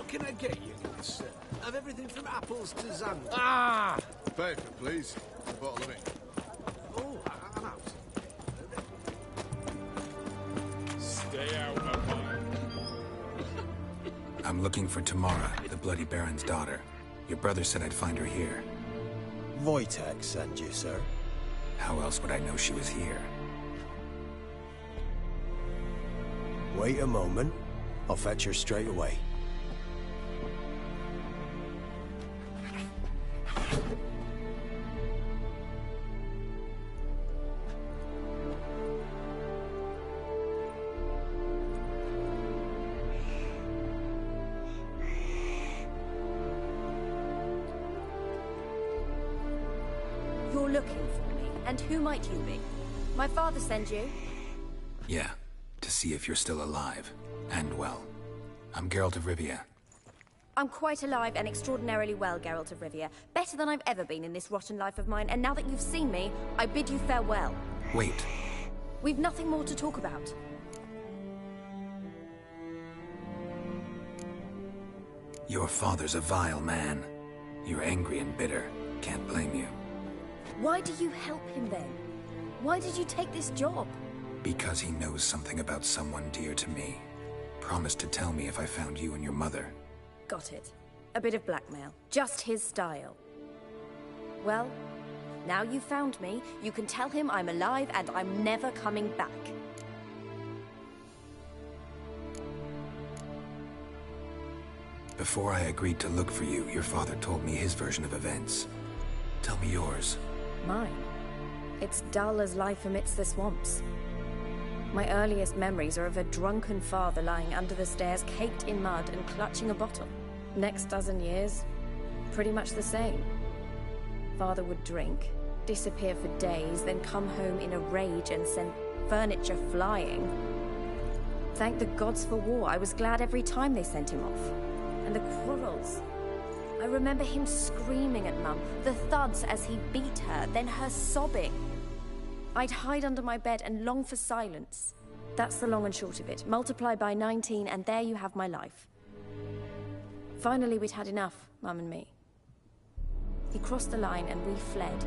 What can I get you, good sir? Have everything from apples to Xanthi. Ah! Paper, please. A bottle of ink. Oh, I'm out. Stay out of mine. I'm looking for Tamara, the Bloody Baron's daughter. Your brother said I'd find her here. Wojtek sent you, sir. How else would I know she was here? Wait a moment. I'll fetch her straight away. You're looking for me, and who might you be? My father sent you? Yeah, to see if you're still alive. And well. I'm Geralt of Rivia. I'm quite alive and extraordinarily well, Geralt of Rivia. Better than I've ever been in this rotten life of mine, and now that you've seen me, I bid you farewell. Wait. We've nothing more to talk about. Your father's a vile man. You're angry and bitter. Can't blame you. Why do you help him then? Why did you take this job? Because he knows something about someone dear to me. Promised to tell me if I found you and your mother. Got it. A bit of blackmail. Just his style. Well, now you've found me, you can tell him I'm alive and I'm never coming back. Before I agreed to look for you, your father told me his version of events. Tell me yours. Mine? It's dull as life amidst the swamps. My earliest memories are of a drunken father lying under the stairs, caked in mud and clutching a bottle. Next dozen years, pretty much the same. Father would drink, disappear for days, then come home in a rage and send furniture flying. Thank the gods for war. I was glad every time they sent him off. And the quarrels. I remember him screaming at Mum, the thuds as he beat her, then her sobbing. I'd hide under my bed and long for silence. That's the long and short of it. Multiply by 19 and there you have my life. Finally, we'd had enough, Mum and me. He crossed the line and we fled.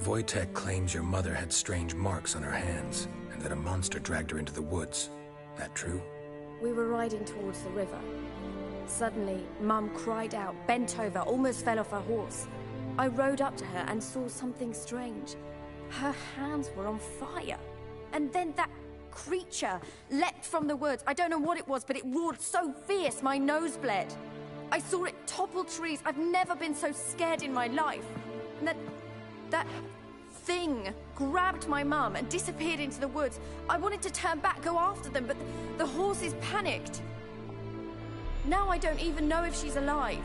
Wojtek claims your mother had strange marks on her hands, and that a monster dragged her into the woods. That true? We were riding towards the river. Suddenly, Mum cried out, bent over, almost fell off her horse. I rode up to her and saw something strange. Her hands were on fire. And then that creature leapt from the woods. I don't know what it was, but it roared so fierce my nose bled. I saw it topple trees. I've never been so scared in my life. And that thing grabbed my mum and disappeared into the woods. I wanted to turn back, go after them, but the horses panicked. Now I don't even know if she's alive.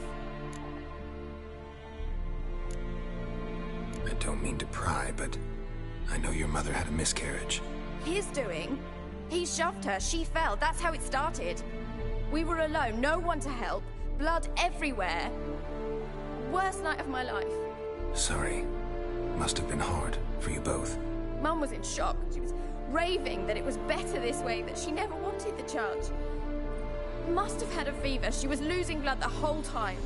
I don't mean to pry, but I know your mother had a miscarriage. His doing? He shoved her, she fell, that's how it started. We were alone, no one to help, blood everywhere. Worst night of my life. Sorry. Must have been hard for you both. Mum was in shock. She was raving that it was better this way, that she never wanted the child. Must have had a fever. She was losing blood the whole time.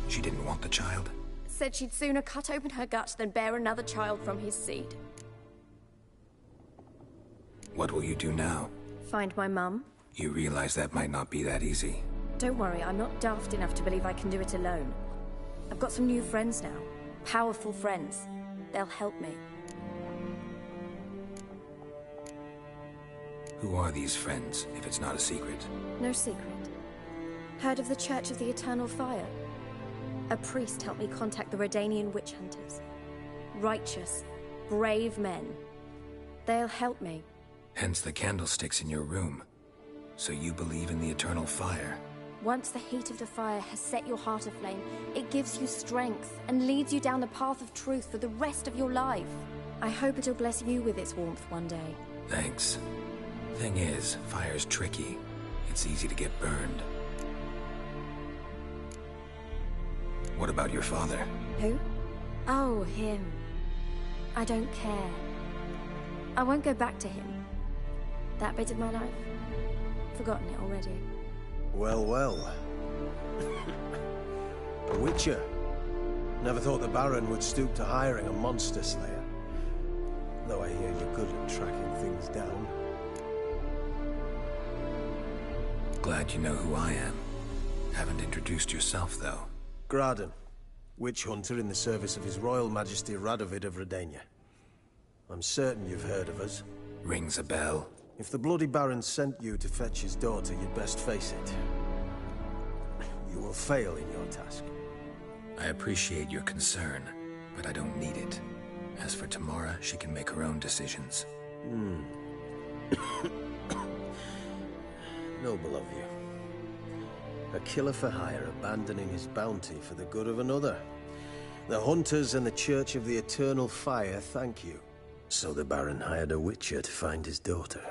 She didn't want the child? Said she'd sooner cut open her gut than bear another child from his seed. What will you do now? Find my mum. You realize that might not be that easy. Don't worry, I'm not daft enough to believe I can do it alone. I've got some new friends now. Powerful friends. They'll help me. Who are these friends, if it's not a secret? No secret. Heard of the Church of the Eternal Fire? A priest helped me contact the Redanian witch hunters. Righteous, brave men. They'll help me. Hence the candlesticks in your room. So you believe in the eternal fire? Once the heat of the fire has set your heart aflame, it gives you strength and leads you down the path of truth for the rest of your life. I hope it'll bless you with its warmth one day. Thanks. Thing is, fire's tricky. It's easy to get burned. What about your father? Who? Oh, him. I don't care. I won't go back to him. That bit of my life? Forgotten it already. Well, well. A witcher. Never thought the Baron would stoop to hiring a monster slayer. Though I hear you're good at tracking things down. Glad you know who I am. Haven't introduced yourself, though. Graden, witch hunter in the service of His Royal Majesty Radovid of Redania. I'm certain you've heard of us. Rings a bell. If the Bloody Baron sent you to fetch his daughter, you'd best face it. You will fail in your task. I appreciate your concern, but I don't need it. As for Tamara, she can make her own decisions. Noble of you. A killer for hire abandoning his bounty for the good of another. The hunters and the Church of the Eternal Fire thank you. So the Baron hired a witcher to find his daughter.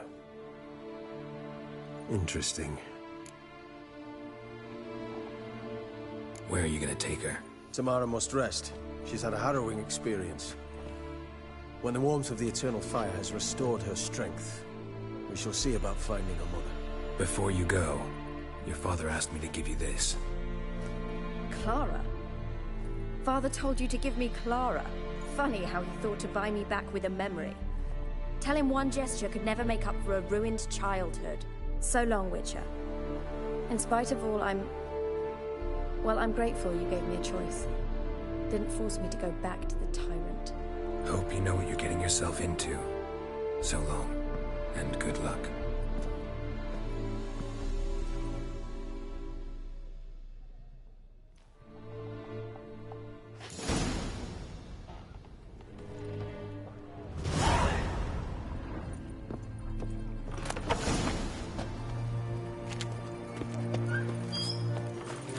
Interesting. Where are you gonna take her? Tamara must rest. She's had a harrowing experience. When the warmth of the Eternal Fire has restored her strength, we shall see about finding her mother. Before you go, your father asked me to give you this. Clara? Father told you to give me Clara. Funny how he thought to buy me back with a memory. Tell him one gesture could never make up for a ruined childhood. So long, Witcher. In spite of all, I'm grateful you gave me a choice. Didn't force me to go back to the tyrant. Hope you know what you're getting yourself into. So long, and good luck.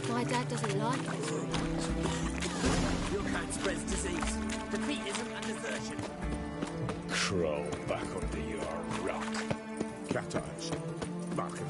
My dad doesn't like it. Your kind spreads disease, defeatism and desertion. Crawl back under your rock. Cat eyes. Mark him.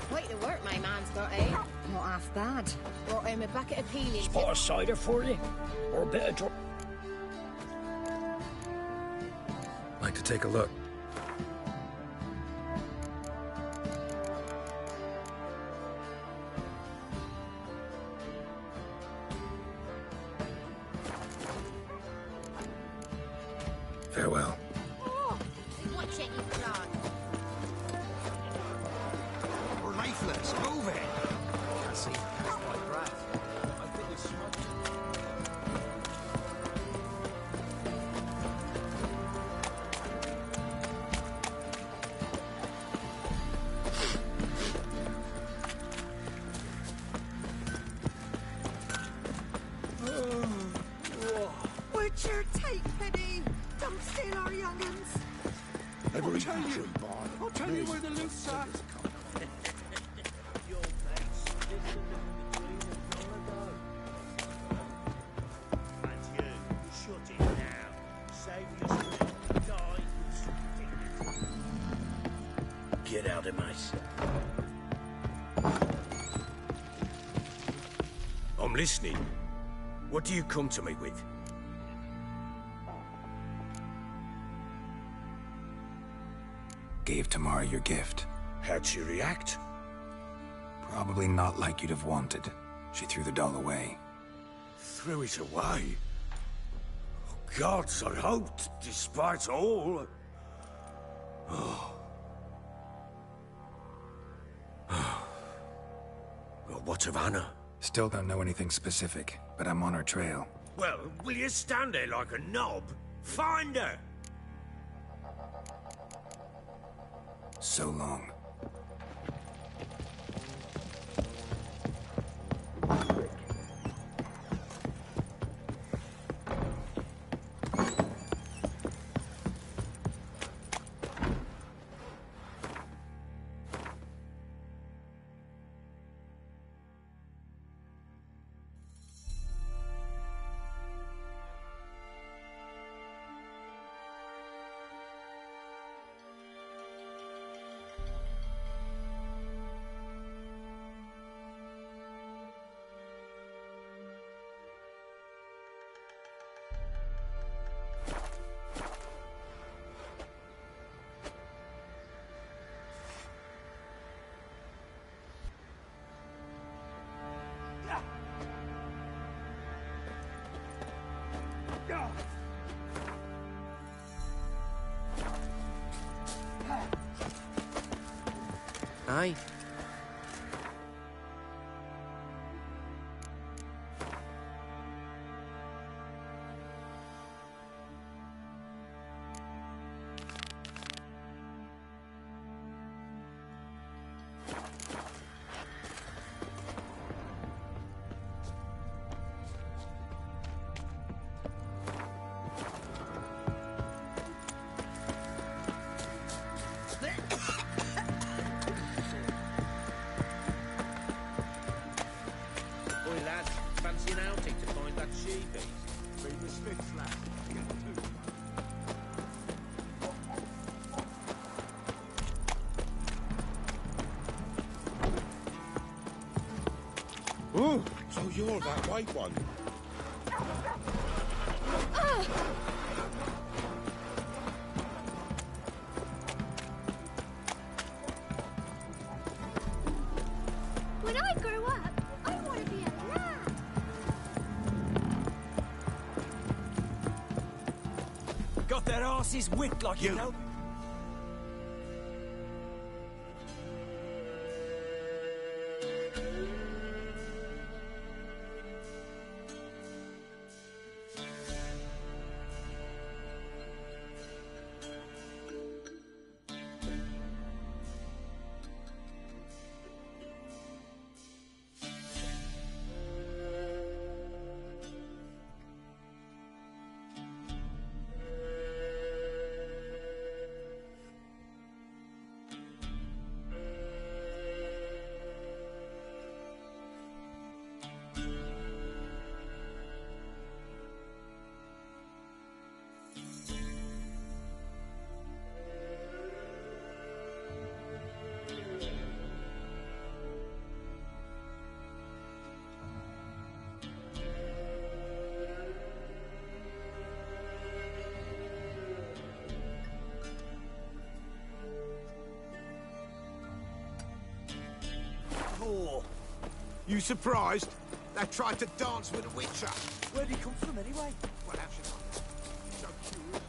Quite the work my man's got, eh? Not half bad. Brought him a bucket of peelings. Spot a cider for you? Or a bit of dry... Like to take a look? Farewell. Oh, watch it, you frog. We're lifeless. Move it. I see. That's my breath. I think we smoked it. Witcher, take pity. Don't steal our young'uns. I'll tell you where the loot's at. Your mates listen in between and and you, shut it now. Save your strength, die with some dignity. Get out of my sight. I'm listening. What do you come to me with? Gave Tamara your gift. How'd she react? Probably not like you'd have wanted. She threw the doll away. Threw it away? Oh, gods, I hoped, despite all... Oh. Well, what of Anna? Still don't know anything specific, but I'm on her trail. Well, will you stand there like a knob? Find her! So long. Aye. Oi, lads, fancy an outing to find that she-beast? Bring the Smiths, lad. Get two. Oh, so you're that white one. When I grow up, I want to be a lad. Got their asses whipped like you know. Oh, you surprised? They tried to dance with a witcher. Where'd he come from anyway? Well, how should I? So curious.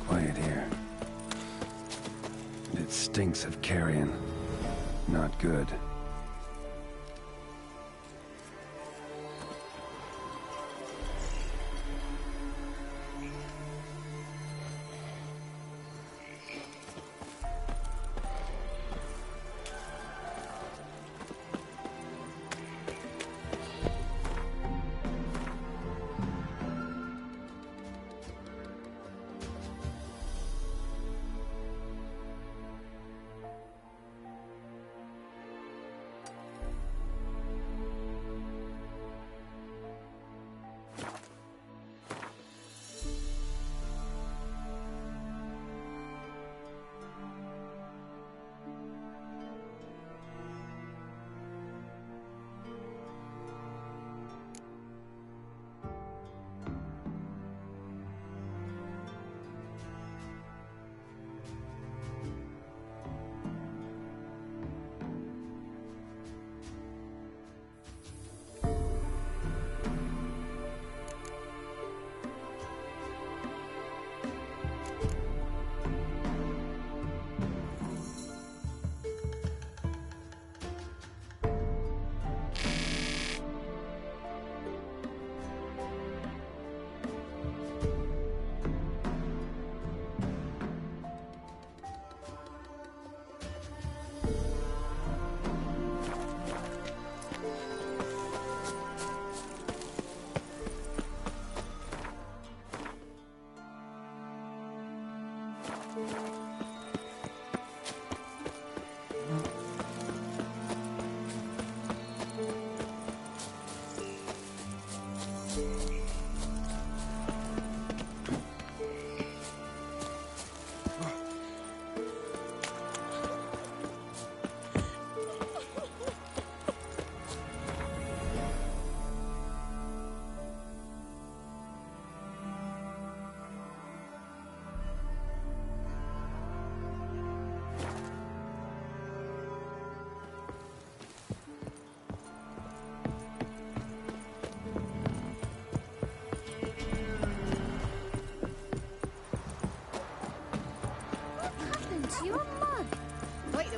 Quiet here. And it stinks of carrion. Not good.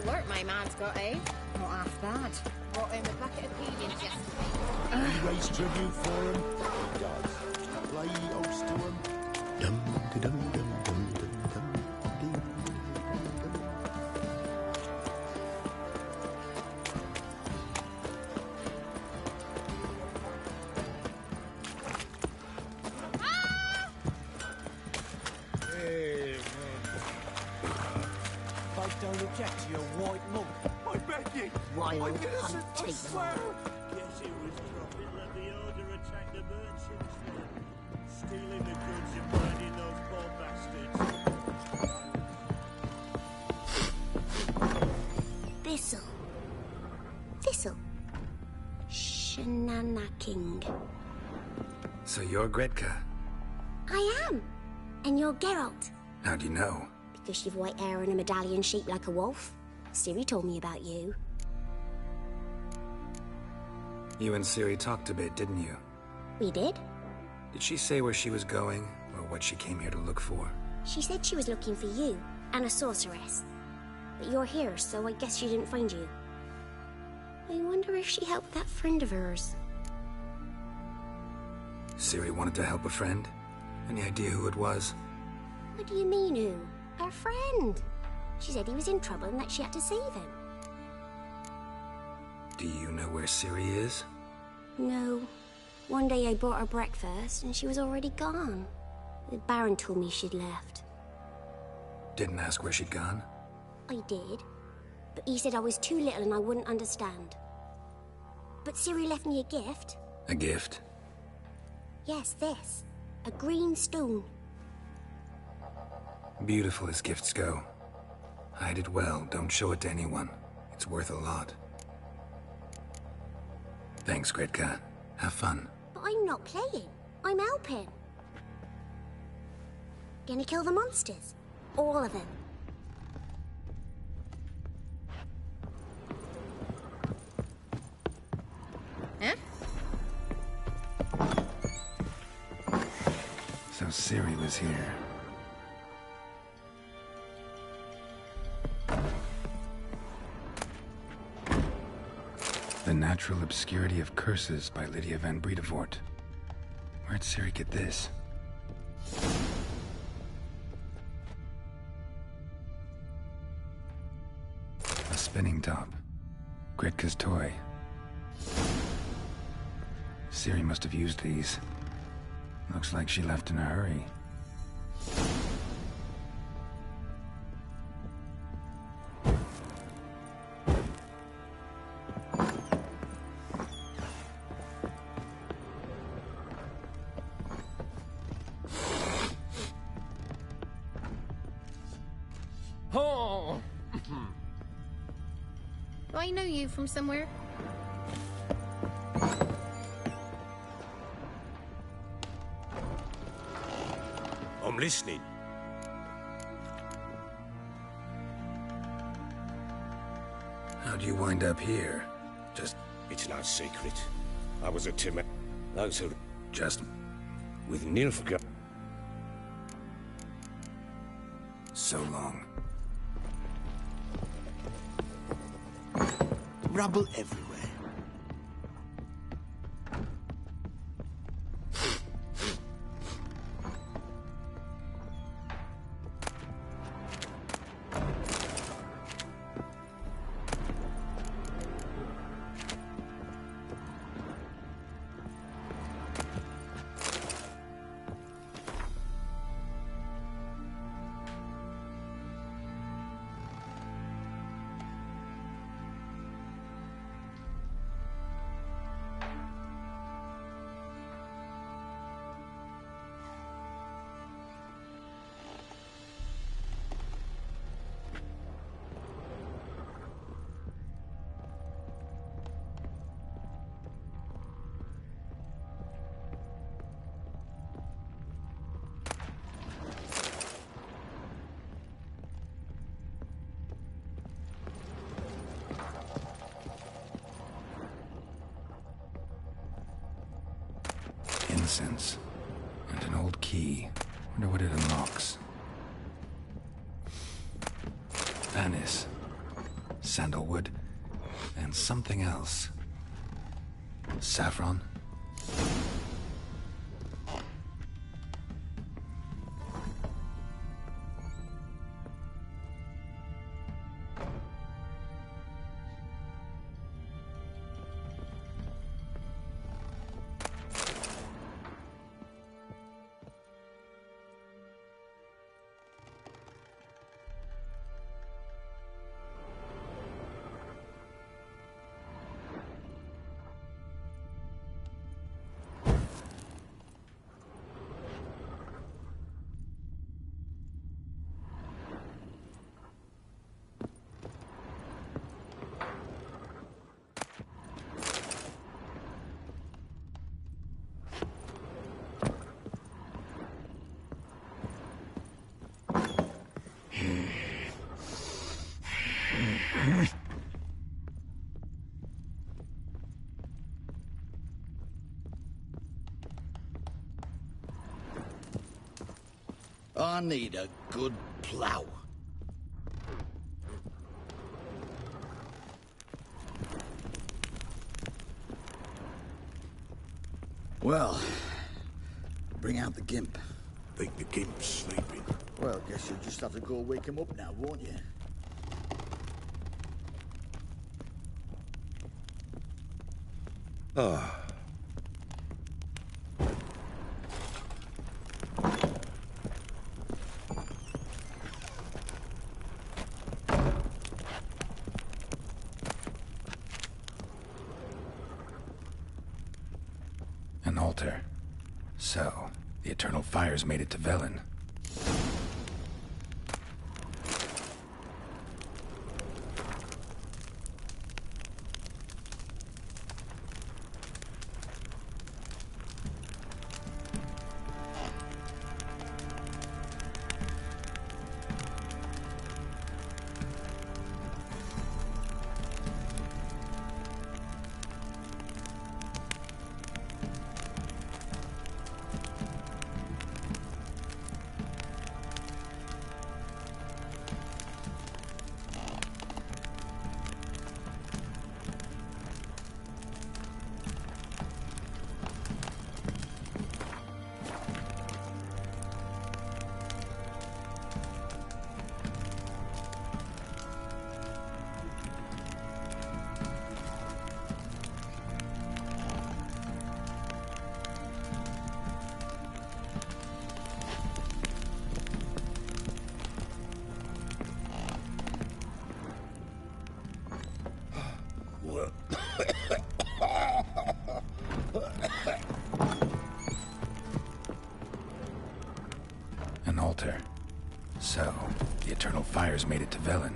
Good work my man's got, eh? Not half bad. Brought him a bucket of peas yesterday. We raise tribute for him. He does. Play host to him. Dum dum dum dum dum dum dum. Hey, Folk don't object to your white monk. I beg you. Wild I'm innocent, hunt, I take swear. guess it was dropping. Let the order attack the merchants then. Stealing the goods and burning those poor bastards. Thistle. Thistle. Shanana King. So you're Gretka. I am. And you're Geralt. How'd you know? Because you've white hair and a medallion shaped like a wolf. Ciri told me about you. You and Ciri talked a bit, didn't you? We did? Did she say where she was going, or what she came here to look for? She said she was looking for you, and a sorceress. But you're here, so I guess she didn't find you. I wonder if she helped that friend of hers. Ciri wanted to help a friend? Any idea who it was? What do you mean, who? Her friend. She said he was in trouble and that she had to save him. Do you know where Ciri is? No. One day I bought her breakfast and she was already gone. The Baron told me she'd left. Didn't ask where she'd gone? I did. But he said I was too little and I wouldn't understand. But Ciri left me a gift. A gift? Yes, this. A green stone. Beautiful as gifts go. Hide it well, don't show it to anyone. It's worth a lot. Thanks, Gretka. Have fun. But I'm not playing. I'm helping. Gonna kill the monsters. All of them. Huh? So Ciri was here. The Natural Obscurity of Curses by Lydia van Bredevoort. Where'd Ciri get this? A spinning top. Gretka's toy. Ciri must have used these. Looks like she left in a hurry. Oh! Do I know you from somewhere? I'm listening. How'd you wind up here? Just... It's no secret. I was a Tim... Those who... Just... With Nilfgaard. So long. Rubble everywhere. Incense. And an old key. Wonder what it unlocks. Vanis. sandalwood, and something else. Saffron? I need a good plough. Well, bring out the gimp. Think the gimp's sleeping. Well, guess you'll just have to go wake him up now, won't you? Ah. An altar. So, the Eternal Fires made it to Velen. An altar. So, the Eternal Fires made it to Velen.